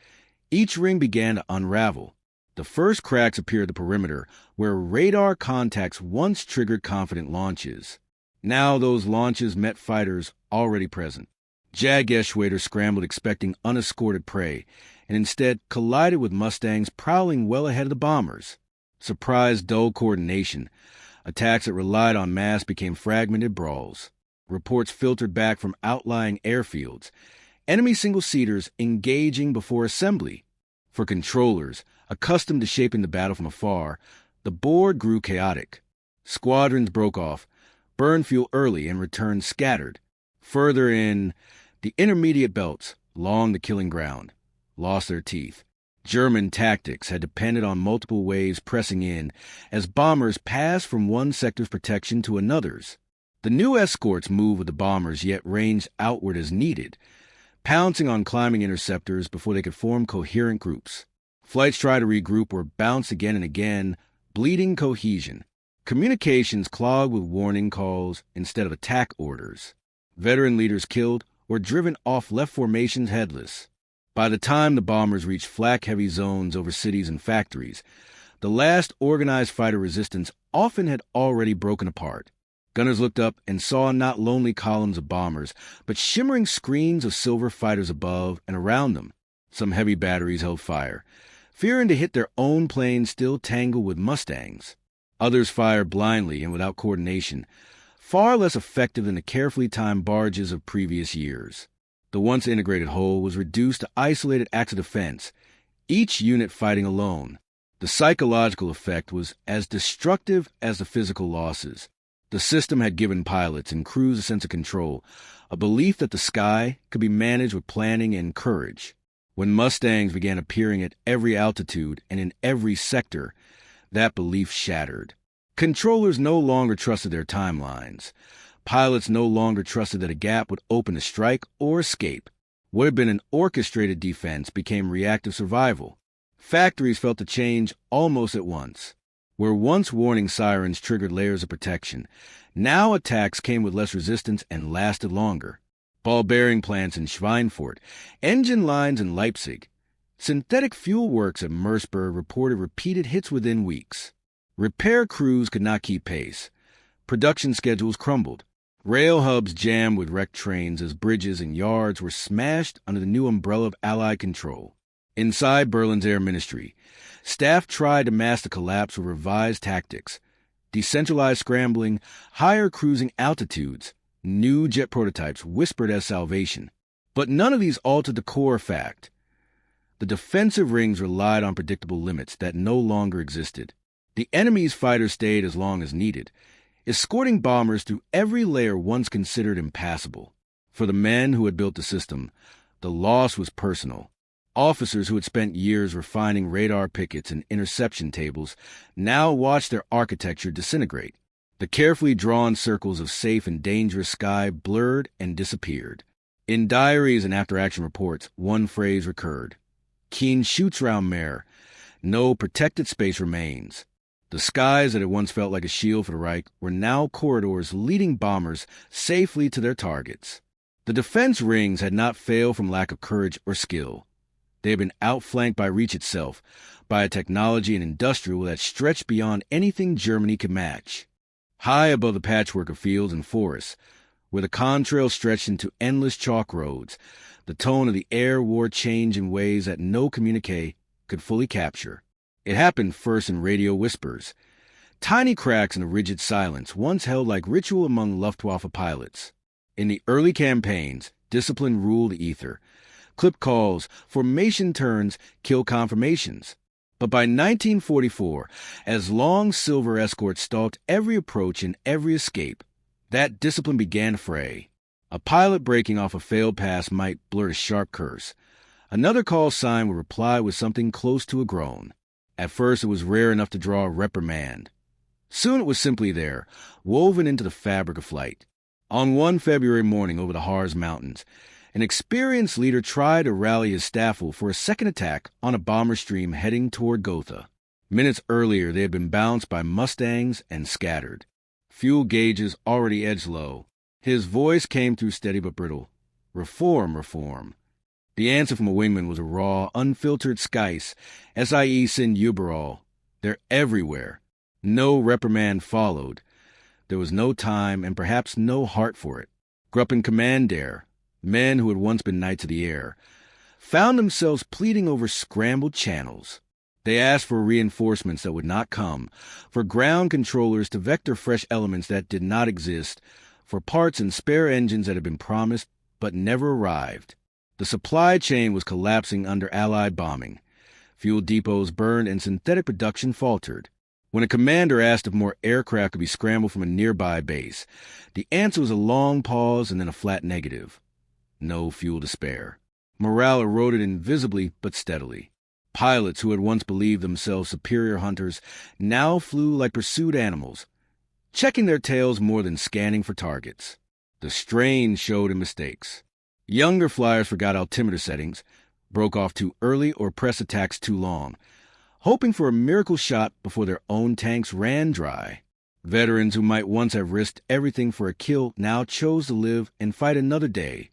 each ring began to unravel. The first cracks appeared at the perimeter, where radar contacts once triggered confident launches. Now those launches met fighters already present. Jag-Geschwader scrambled expecting unescorted prey, and instead collided with Mustangs prowling well ahead of the bombers. Surprised dull coordination. Attacks that relied on mass became fragmented brawls. Reports filtered back from outlying airfields. Enemy single-seaters engaging before assembly. For controllers, accustomed to shaping the battle from afar, the board grew chaotic. Squadrons broke off, burned fuel early, and returned scattered. Further in, the intermediate belts, long the killing ground, lost their teeth. German tactics had depended on multiple waves pressing in as bombers passed from one sector's protection to another's. The new escorts moved with the bombers, yet ranged outward as needed, pouncing on climbing interceptors before they could form coherent groups. Flights tried to regroup or bounced again and again, bleeding cohesion. Communications clogged with warning calls instead of attack orders. Veteran leaders killed or driven off left formations headless. By the time the bombers reached flak-heavy zones over cities and factories, the last organized fighter resistance often had already broken apart. Gunners looked up and saw not lonely columns of bombers, but shimmering screens of silver fighters above and around them. Some heavy batteries held fire, fearing to hit their own planes still tangled with Mustangs. Others fired blindly and without coordination, far less effective than the carefully timed barrages of previous years. The once integrated whole was reduced to isolated acts of defense, each unit fighting alone. The psychological effect was as destructive as the physical losses. The system had given pilots and crews a sense of control, a belief that the sky could be managed with planning and courage. When Mustangs began appearing at every altitude and in every sector, that belief shattered. Controllers no longer trusted their timelines. Pilots no longer trusted that a gap would open to strike or escape. What had been an orchestrated defense became reactive survival. Factories felt the change almost at once. Where once warning sirens triggered layers of protection, now attacks came with less resistance and lasted longer. Ball bearing plants in Schweinfurt, engine lines in Leipzig. Synthetic fuel works at Merseburg reported repeated hits within weeks. Repair crews could not keep pace. Production schedules crumbled. Rail hubs jammed with wrecked trains as bridges and yards were smashed under the new umbrella of Allied control. Inside Berlin's Air Ministry, staff tried to mask the collapse with revised tactics, decentralized scrambling, higher cruising altitudes, new jet prototypes whispered as salvation. But none of these altered the core fact. The defensive rings relied on predictable limits that no longer existed. The enemy's fighters stayed as long as needed, escorting bombers through every layer once considered impassable. For the men who had built the system, the loss was personal. Officers who had spent years refining radar pickets and interception tables now watched their architecture disintegrate. The carefully drawn circles of safe and dangerous sky blurred and disappeared. In diaries and after-action reports, one phrase recurred: "Kein Schutzraum, no protected space remains." The skies that had once felt like a shield for the Reich were now corridors leading bombers safely to their targets. The defense rings had not failed from lack of courage or skill. They had been outflanked by Reich itself, by a technology and industrial that stretched beyond anything Germany could match. High above the patchwork of fields and forests, where the contrails stretched into endless chalk roads, the tone of the air wore change in ways that no communique could fully capture. It happened first in radio whispers, tiny cracks in a rigid silence once held like ritual among Luftwaffe pilots. In the early campaigns, discipline ruled the ether. Clip calls, formation turns, kill confirmations. But by 1944, as long silver escorts stalked every approach and every escape, that discipline began to fray. A pilot breaking off a failed pass might blurt a sharp curse. Another call sign would reply with something close to a groan. At first, it was rare enough to draw a reprimand. Soon it was simply there, woven into the fabric of flight. On one February morning over the Harz Mountains, an experienced leader tried to rally his staffel for a second attack on a bomber stream heading toward Gotha. Minutes earlier, they had been bounced by Mustangs and scattered. Fuel gauges already edged low. His voice came through steady but brittle. Reform, reform. The answer from a wingman was a raw, unfiltered skice. SIE sind überall. They're everywhere. No reprimand followed. There was no time and perhaps no heart for it. Gruppen Commandair, men who had once been knights of the air, found themselves pleading over scrambled channels. They asked for reinforcements that would not come, for ground controllers to vector fresh elements that did not exist, for parts and spare engines that had been promised but never arrived. The supply chain was collapsing under Allied bombing. Fuel depots burned and synthetic production faltered. When a commander asked if more aircraft could be scrambled from a nearby base, the answer was a long pause and then a flat negative. No fuel to spare. Morale eroded invisibly but steadily. Pilots who had once believed themselves superior hunters now flew like pursued animals, checking their tails more than scanning for targets. The strain showed in mistakes. Younger flyers forgot altimeter settings, broke off too early or pressed attacks too long, hoping for a miracle shot before their own tanks ran dry. Veterans who might once have risked everything for a kill now chose to live and fight another day,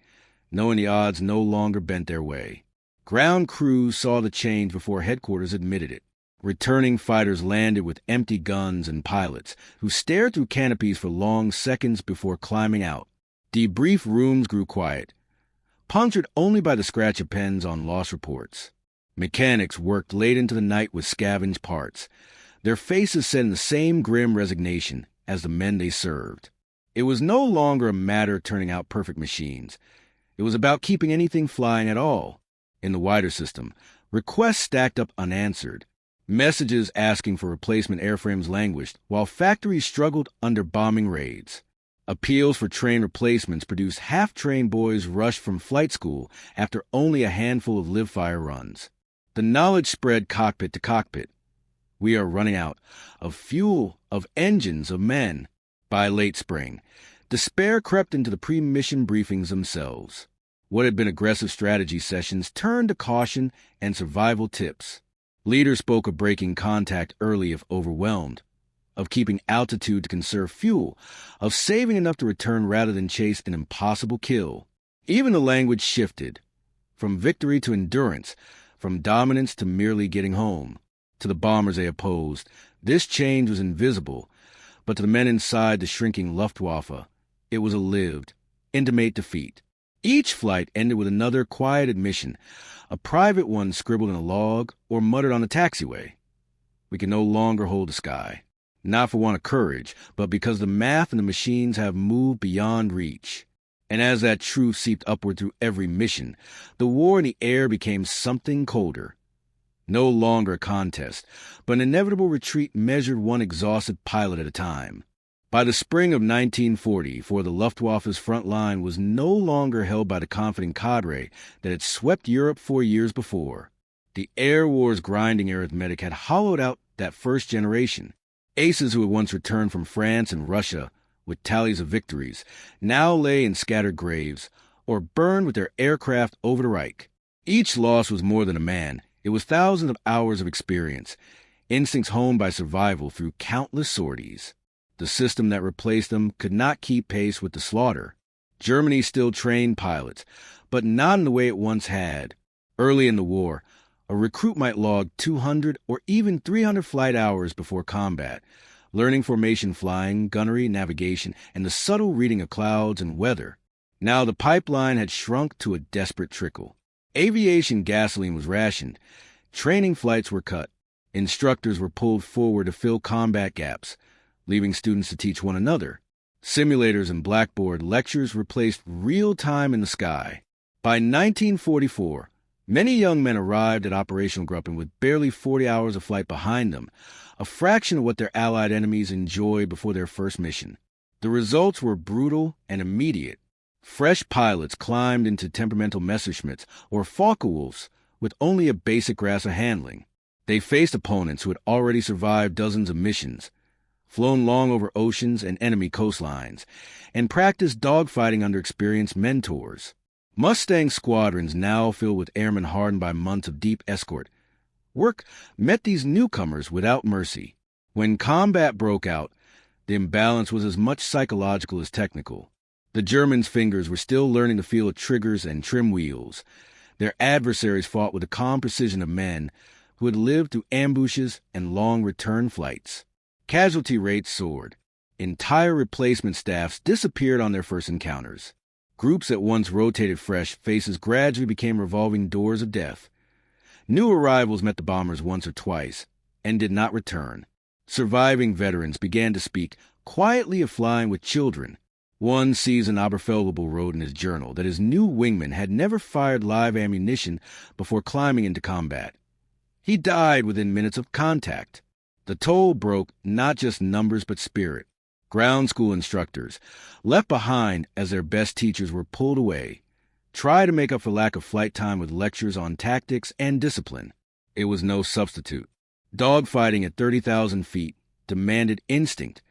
knowing the odds no longer bent their way. Ground crews saw the change before headquarters admitted it. Returning fighters landed with empty guns and pilots who stared through canopies for long seconds before climbing out. Debrief rooms grew quiet, punctured only by the scratch of pens on loss reports. Mechanics worked late into the night with scavenged parts, their faces set in the same grim resignation as the men they served. It was no longer a matter of turning out perfect machines. It was about keeping anything flying at all. In the wider system, requests stacked up unanswered. Messages asking for replacement airframes languished, while factories struggled under bombing raids. Appeals for train replacements produced half-trained boys rushed from flight school after only a handful of live-fire runs. The knowledge spread cockpit to cockpit. We are running out of fuel, of engines, of men. By late spring, despair crept into the pre-mission briefings themselves. What had been aggressive strategy sessions turned to caution and survival tips. Leaders spoke of breaking contact early if overwhelmed, of keeping altitude to conserve fuel, of saving enough to return rather than chase an impossible kill. Even the language shifted, from victory to endurance, from dominance to merely getting home. To the bombers they opposed, this change was invisible, but to the men inside the shrinking Luftwaffe, it was a lived, intimate defeat. Each flight ended with another quiet admission, a private one scribbled in a log or muttered on the taxiway. We can no longer hold the sky. Not for want of courage, but because the math and the machines have moved beyond reach. And as that truth seeped upward through every mission, the war in the air became something colder. No longer a contest, but an inevitable retreat measured one exhausted pilot at a time. By the spring of 1940, for the Luftwaffe's front line was no longer held by the confident cadre that had swept Europe 4 years before. The air war's grinding arithmetic had hollowed out that first generation. Aces who had once returned from France and Russia with tallies of victories now lay in scattered graves or burned with their aircraft over the Reich. Each loss was more than a man. It was thousands of hours of experience, instincts honed by survival through countless sorties. The system that replaced them could not keep pace with the slaughter. Germany still trained pilots, but not in the way it once had. Early in the war, a recruit might log 200 or even 300 flight hours before combat, learning formation flying, gunnery, navigation, and the subtle reading of clouds and weather. Now the pipeline had shrunk to a desperate trickle. Aviation gasoline was rationed. Training flights were cut. Instructors were pulled forward to fill combat gaps, leaving students to teach one another. Simulators and blackboard lectures replaced real time in the sky. By 1944, many young men arrived at operational Gruppen with barely 40 hours of flight behind them, a fraction of what their Allied enemies enjoyed before their first mission. The results were brutal and immediate. Fresh pilots climbed into temperamental Messerschmitts or Focke-Wulfs with only a basic grasp of handling. They faced opponents who had already survived dozens of missions, flown long over oceans and enemy coastlines, and practiced dogfighting under experienced mentors. Mustang squadrons now filled with airmen hardened by months of deep escort work met these newcomers without mercy. When combat broke out, the imbalance was as much psychological as technical. The Germans' fingers were still learning the feel of triggers and trim wheels. Their adversaries fought with the calm precision of men who had lived through ambushes and long return flights. Casualty rates soared. Entire replacement staffs disappeared on their first encounters. Groups that once rotated fresh faces gradually became revolving doors of death. New arrivals met the bombers once or twice and did not return. Surviving veterans began to speak quietly of flying with children. One seasoned Oberfeldwebel wrote in his journal that his new wingman had never fired live ammunition before climbing into combat. He died within minutes of contact. The toll broke not just numbers but spirit. Ground school instructors, left behind as their best teachers were pulled away, tried to make up for lack of flight time with lectures on tactics and discipline. It was no substitute. Dogfighting at 30,000 feet demanded instinct,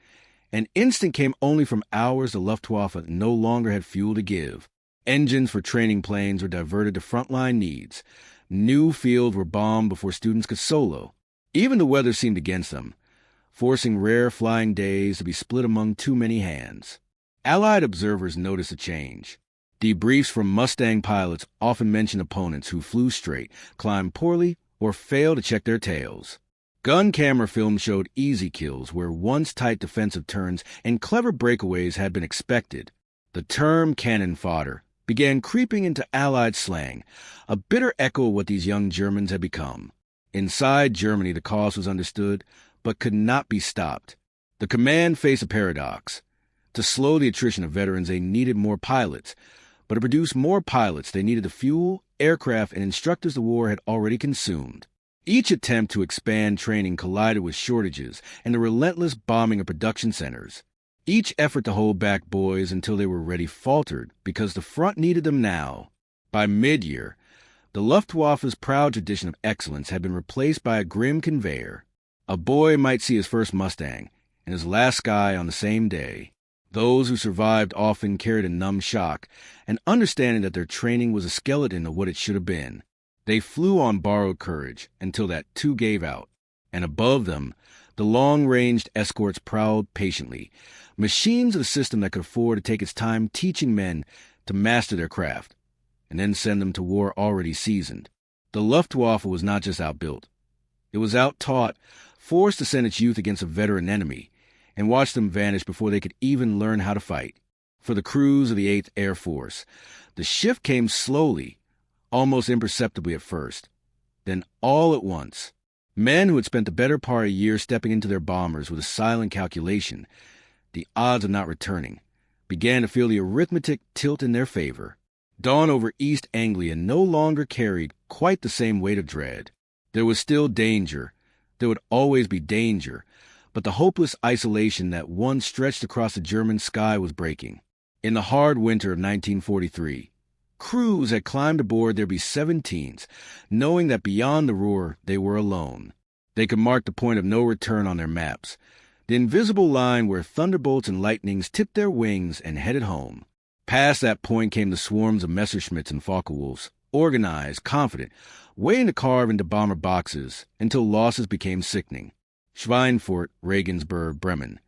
and instinct came only from hours the Luftwaffe no longer had fuel to give. Engines for training planes were diverted to frontline needs. New fields were bombed before students could solo. Even the weather seemed against them, forcing rare flying days to be split among too many hands. Allied observers noticed a change. Debriefs from Mustang pilots often mentioned opponents who flew straight, climbed poorly, or failed to check their tails. Gun camera film showed easy kills where once tight defensive turns and clever breakaways had been expected. The term cannon fodder began creeping into Allied slang, a bitter echo of what these young Germans had become. Inside Germany, the cause was understood, but could not be stopped. The command faced a paradox. To slow the attrition of veterans, they needed more pilots, but to produce more pilots, they needed the fuel, aircraft, and instructors the war had already consumed. Each attempt to expand training collided with shortages and the relentless bombing of production centers. Each effort to hold back boys until they were ready faltered because the front needed them now. By mid-year, the Luftwaffe's proud tradition of excellence had been replaced by a grim conveyor. A boy might see his first Mustang and his last Sky on the same day. Those who survived often carried a numb shock, an understanding that their training was a skeleton of what it should have been. They flew on borrowed courage until that too gave out. And above them, the long-ranged escorts prowled patiently, machines of a system that could afford to take its time teaching men to master their craft, and then send them to war already seasoned. The Luftwaffe was not just outbuilt. It was outtaught, forced to send its youth against a veteran enemy, and watch them vanish before they could even learn how to fight. for the crews of the 8th Air Force. The shift came slowly, almost imperceptibly at first. Then all at once, men who had spent the better part of a year stepping into their bombers with a silent calculation, the odds of not returning, began to feel the arithmetic tilt in their favor. Dawn over East Anglia no longer carried quite the same weight of dread. There was still danger. There would always be danger, but the hopeless isolation that once stretched across the German sky was breaking. In the hard winter of 1943, crews had climbed aboard their B-17s, knowing that beyond the Ruhr they were alone. They could mark the point of no return on their maps, the invisible line where thunderbolts and lightnings tipped their wings and headed home. Past that point came the swarms of Messerschmitts and Focke-Wulfs, organized, confident, waiting to carve into bomber boxes until losses became sickening. Schweinfurt, Regensburg, Bremen.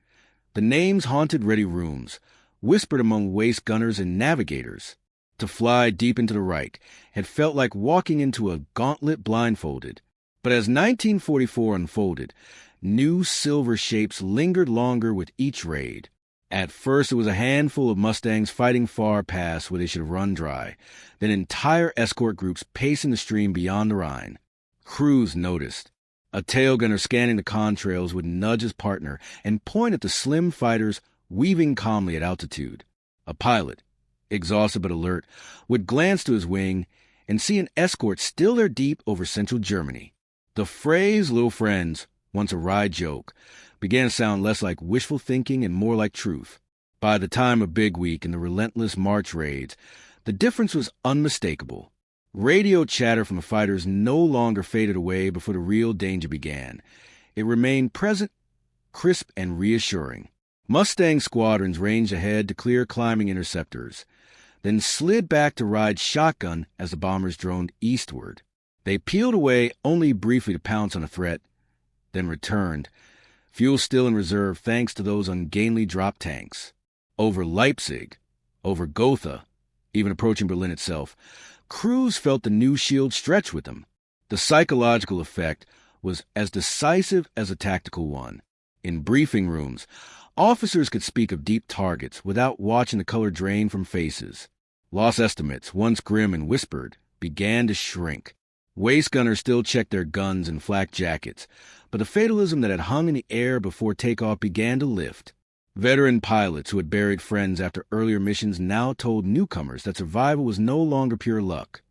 The names haunted ready rooms, whispered among waist gunners and navigators. To fly deep into the Reich had felt like walking into a gauntlet blindfolded. But as 1944 unfolded, new silver shapes lingered longer with each raid. At first it was a handful of Mustangs fighting far past where they should have run dry, then entire escort groups pacing the stream beyond the Rhine. Crews noticed. A tail gunner scanning the contrails would nudge his partner and point at the slim fighters weaving calmly at altitude. A pilot, exhausted but alert, would glance to his wing and see an escort still there deep over central Germany. The phrase, "little friends," once a wry joke, began to sound less like wishful thinking and more like truth. By the time of Big Week and the relentless March raids, the difference was unmistakable. Radio chatter from the fighters no longer faded away before the real danger began. It remained present, crisp, and reassuring. Mustang squadrons ranged ahead to clear climbing interceptors, then slid back to ride shotgun as the bombers droned eastward. They peeled away only briefly to pounce on a threat, then returned, fuel still in reserve thanks to those ungainly drop tanks. Over Leipzig, over Gotha, even approaching Berlin itself, crews felt the new shield stretch with them. The psychological effect was as decisive as a tactical one. In briefing rooms, officers could speak of deep targets without watching the color drain from faces. Loss estimates, once grim and whispered, began to shrink. Waist gunners still checked their guns and flak jackets, but the fatalism that had hung in the air before takeoff began to lift. Veteran pilots who had buried friends after earlier missions now told newcomers that survival was no longer pure luck.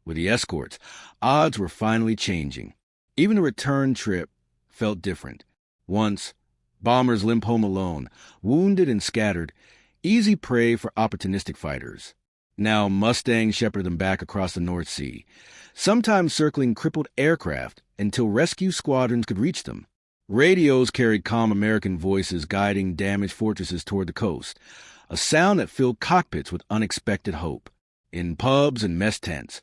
With the escorts, odds were finally changing. Even the return trip felt different. Once, bombers limp home alone, wounded and scattered, easy prey for opportunistic fighters. Now Mustangs shepherded them back across the North Sea, sometimes circling crippled aircraft until rescue squadrons could reach them. Radios carried calm American voices guiding damaged fortresses toward the coast, a sound that filled cockpits with unexpected hope. In pubs and mess tents,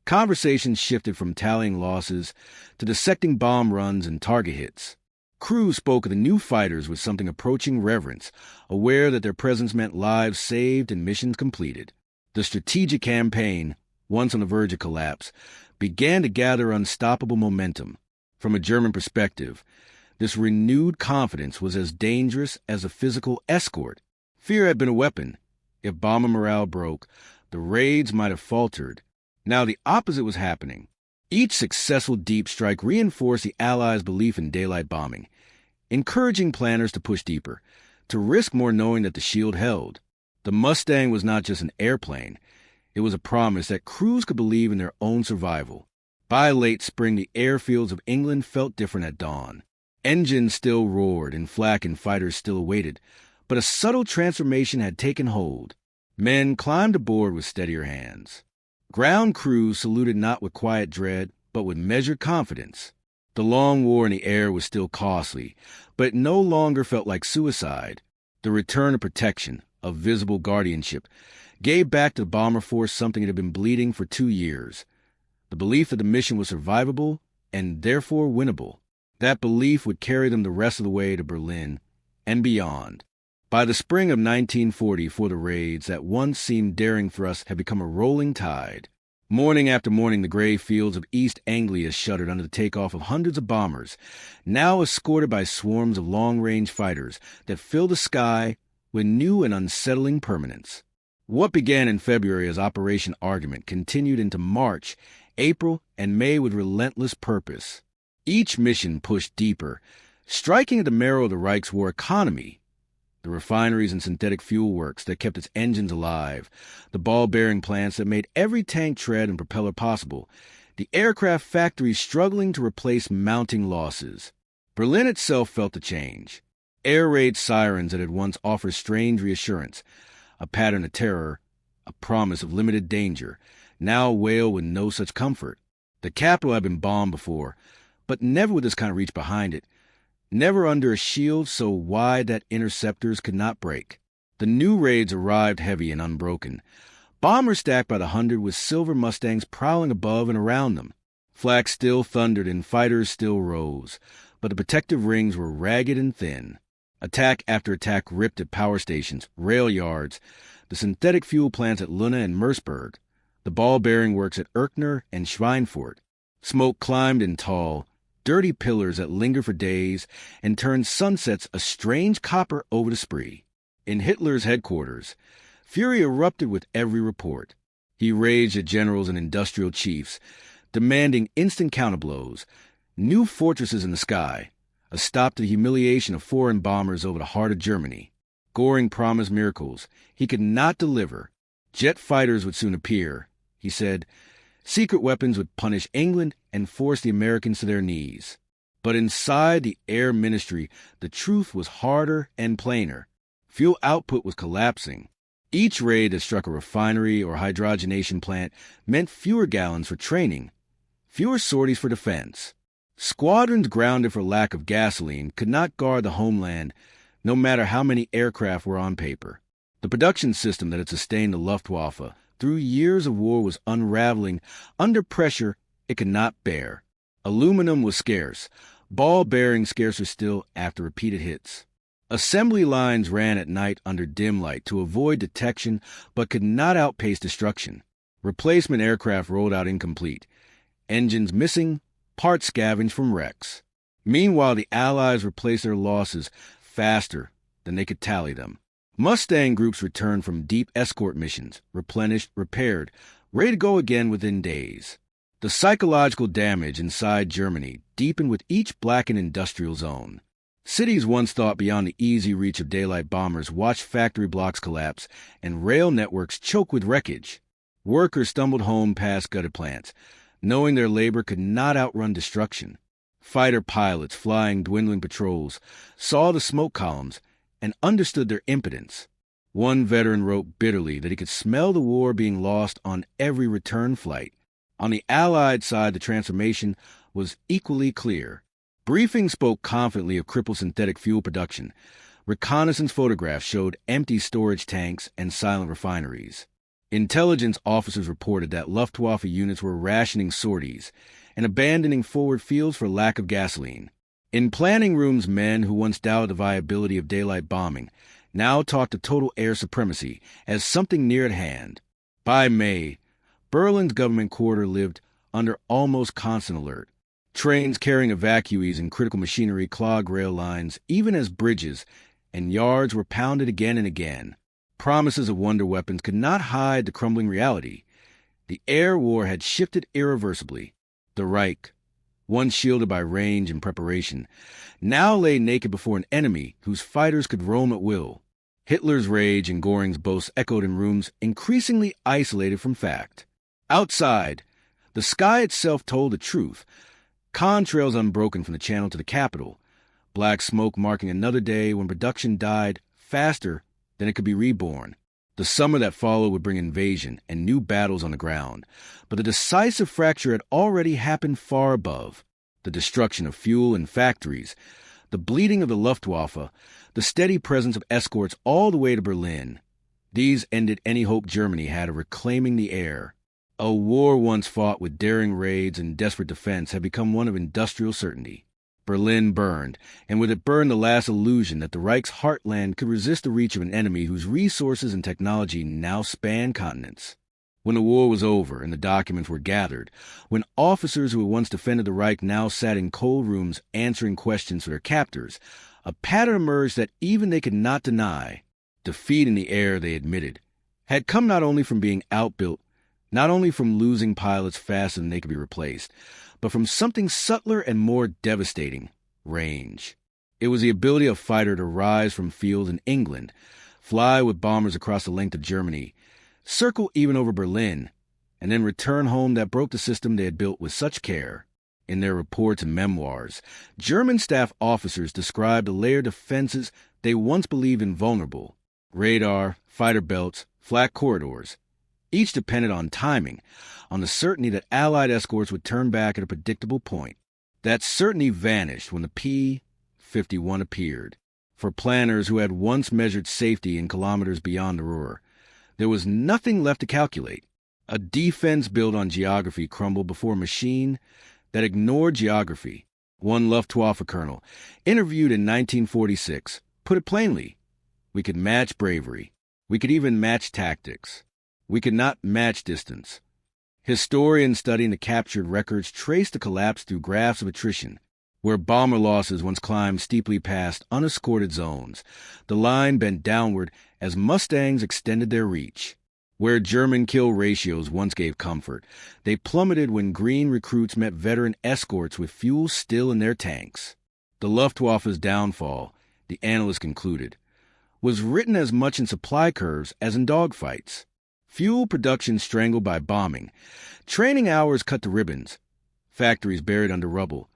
conversations shifted from tallying losses to dissecting bomb runs and target hits. Crews spoke of the new fighters with something approaching reverence, aware that their presence meant lives saved and missions completed. The strategic campaign, once on the verge of collapse, began to gather unstoppable momentum. From a German perspective, this renewed confidence was as dangerous as a physical escort. Fear had been a weapon. If bomber morale broke, the raids might have faltered. Now the opposite was happening. Each successful deep strike reinforced the Allies' belief in daylight bombing, encouraging planners to push deeper, to risk more knowing that the shield held. The Mustang was not just an airplane. It was a promise that crews could believe in their own survival. By late spring, the airfields of England felt different at dawn. Engines still roared and flak and fighters still awaited, but a subtle transformation had taken hold. Men climbed aboard with steadier hands. Ground crews saluted not with quiet dread, but with measured confidence. The long war in the air was still costly, but it no longer felt like suicide. The return of protection, of visible guardianship, gave back to the bomber force something it had been bleeding for 2 years. The belief that the mission was survivable and therefore winnable. That belief would carry them the rest of the way to Berlin and beyond. By the spring of 1940, for the raids that once seemed daring thrusts had become a rolling tide. Morning after morning, the gray fields of East Anglia shuddered under the takeoff of hundreds of bombers, now escorted by swarms of long-range fighters that filled the sky with new and unsettling permanence. What began in February as Operation Argument continued into March, April, and May with relentless purpose. Each mission pushed deeper, striking at the marrow of the Reich's war economy. The refineries and synthetic fuel works that kept its engines alive, the ball-bearing plants that made every tank tread and propeller possible, the aircraft factories struggling to replace mounting losses. Berlin itself felt the change. Air raid sirens that had once offered strange reassurance, a pattern of terror, a promise of limited danger, now wail with no such comfort. The capital had been bombed before, but never with this kind of reach behind it, never under a shield so wide that interceptors could not break. The new raids arrived heavy and unbroken, bombers stacked by the hundred with silver Mustangs prowling above and around them. Flak still thundered and fighters still rose, but the protective rings were ragged and thin. Attack after attack ripped at power stations, rail yards, the synthetic fuel plants at Luna and Merseburg, the ball-bearing works at Erkner and Schweinfurt. Smoke climbed in tall, dirty pillars that lingered for days and turned sunsets a strange copper over the Spree. In Hitler's headquarters, fury erupted with every report. He raged at generals and industrial chiefs, demanding instant counterblows, new fortresses in the sky, a stop to the humiliation of foreign bombers over the heart of Germany. Goring promised miracles he could not deliver. Jet fighters would soon appear, he said. Secret weapons would punish England and force the Americans to their knees. But inside the Air Ministry, the truth was harder and plainer. Fuel output was collapsing. Each raid that struck a refinery or hydrogenation plant meant fewer gallons for training, fewer sorties for defense. Squadrons grounded for lack of gasoline could not guard the homeland, no matter how many aircraft were on paper. The production system that had sustained the Luftwaffe through years of war was unraveling under pressure it could not bear. Aluminum was scarce, ball bearings scarcer still after repeated hits. Assembly lines ran at night under dim light to avoid detection but could not outpace destruction. Replacement aircraft rolled out incomplete, engines missing, parts scavenged from wrecks. Meanwhile, the Allies replaced their losses faster than they could tally them. Mustang groups returned from deep escort missions, replenished, repaired, ready to go again within days. The psychological damage inside Germany deepened with each blackened industrial zone. Cities once thought beyond the easy reach of daylight bombers watched factory blocks collapse and rail networks choke with wreckage. Workers stumbled home past gutted plants, knowing their labor could not outrun destruction. Fighter pilots flying dwindling patrols saw the smoke columns and understood their impotence. One veteran wrote bitterly that he could smell the war being lost on every return flight. On the Allied side, the transformation was equally clear. Briefings spoke confidently of crippled synthetic fuel production. Reconnaissance photographs showed empty storage tanks and silent refineries. Intelligence officers reported that Luftwaffe units were rationing sorties and abandoning forward fields for lack of gasoline. In planning rooms, men who once doubted the viability of daylight bombing now talked of total air supremacy as something near at hand. By May, Berlin's government quarter lived under almost constant alert. Trains carrying evacuees and critical machinery clogged rail lines, even as bridges and yards were pounded again and again. Promises of wonder weapons could not hide the crumbling reality. The air war had shifted irreversibly. The Reich, once shielded by range and preparation, now lay naked before an enemy whose fighters could roam at will. Hitler's rage and Goring's boasts echoed in rooms increasingly isolated from fact. Outside, the sky itself told the truth. Contrails unbroken from the Channel to the capital, black smoke marking another day when production died faster than it could be reborn. The summer that followed would bring invasion and new battles on the ground, but the decisive fracture had already happened far above. The destruction of fuel and factories, the bleeding of the Luftwaffe, the steady presence of escorts all the way to Berlin. These ended any hope Germany had of reclaiming the air. A war once fought with daring raids and desperate defense had become one of industrial certainty. Berlin burned, and with it burned the last illusion that the Reich's heartland could resist the reach of an enemy whose resources and technology now spanned continents. When the war was over and the documents were gathered, when officers who had once defended the Reich now sat in cold rooms answering questions for their captors, a pattern emerged that even they could not deny. Defeat in the air, they admitted, had come not only from being outbuilt, not only from losing pilots faster than they could be replaced, but from something subtler and more devastating: range. It was the ability of a fighter to rise from fields in England, fly with bombers across the length of Germany, circle even over Berlin, and then return home that broke the system they had built with such care. In their reports and memoirs, German staff officers described the layered defenses they once believed invulnerable: radar, fighter belts, flak corridors. Each depended on timing, on the certainty that Allied escorts would turn back at a predictable point. That certainty vanished when the P-51 appeared. For planners who had once measured safety in kilometers beyond the Ruhr, there was nothing left to calculate. A defense built on geography crumbled before a machine that ignored geography. One Luftwaffe colonel, interviewed in 1946, put it plainly: "We could match bravery. We could even match tactics. We could not match distance." Historians studying the captured records trace the collapse through graphs of attrition. Where bomber losses once climbed steeply past unescorted zones, the line bent downward as Mustangs extended their reach. Where German kill ratios once gave comfort, they plummeted when green recruits met veteran escorts with fuel still in their tanks. The Luftwaffe's downfall, the analysts concluded, was written as much in supply curves as in dogfights. Fuel production strangled by bombing, training hours cut to ribbons, factories buried under rubble.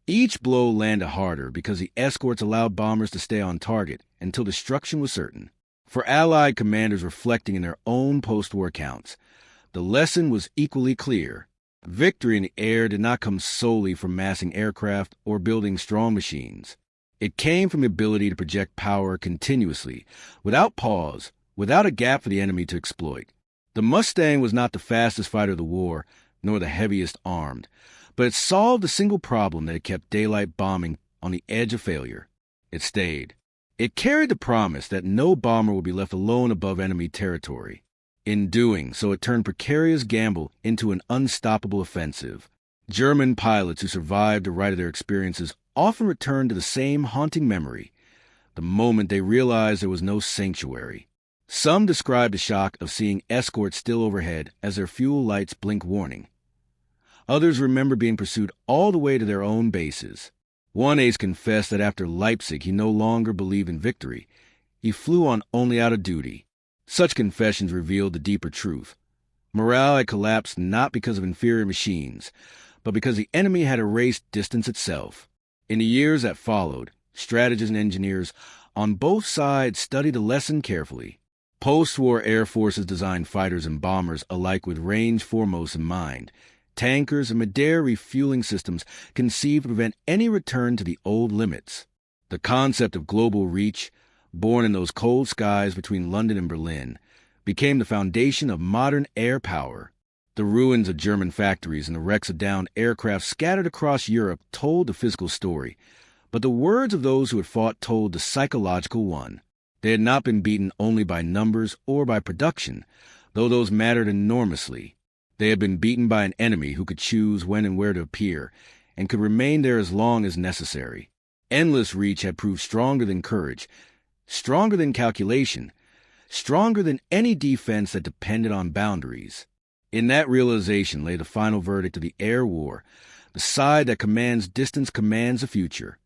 Each blow landed harder because the escorts allowed bombers to stay on target until destruction was certain. For Allied commanders reflecting in their own post-war accounts, the lesson was equally clear. Victory in the air did not come solely from massing aircraft or building strong machines. It came from the ability to project power continuously, without pause, without a gap for the enemy to exploit. The Mustang was not the fastest fighter of the war, nor the heaviest armed, but it solved the single problem that had kept daylight bombing on the edge of failure. It stayed. It carried the promise that no bomber would be left alone above enemy territory. In doing so, it turned precarious gamble into an unstoppable offensive. German pilots who survived to write of their experiences often returned to the same haunting memory, the moment they realized there was no sanctuary. Some described the shock of seeing escorts still overhead as their fuel lights blinked warning. Others remember being pursued all the way to their own bases. One ace confessed that after Leipzig he no longer believed in victory. He flew on only out of duty. Such confessions revealed the deeper truth. Morale had collapsed not because of inferior machines, but because the enemy had erased distance itself. In the years that followed, strategists and engineers on both sides studied the lesson carefully. Post-war air forces designed fighters and bombers alike with range foremost in mind. Tankers and mid-air refueling systems conceived to prevent any return to the old limits. The concept of global reach, born in those cold skies between London and Berlin, became the foundation of modern air power. The ruins of German factories and the wrecks of downed aircraft scattered across Europe told the physical story, but the words of those who had fought told the psychological one. They had not been beaten only by numbers or by production, though those mattered enormously. They had been beaten by an enemy who could choose when and where to appear, and could remain there as long as necessary. Endless reach had proved stronger than courage, stronger than calculation, stronger than any defense that depended on boundaries. In that realization lay the final verdict of the air war. The side that commands distance commands the future.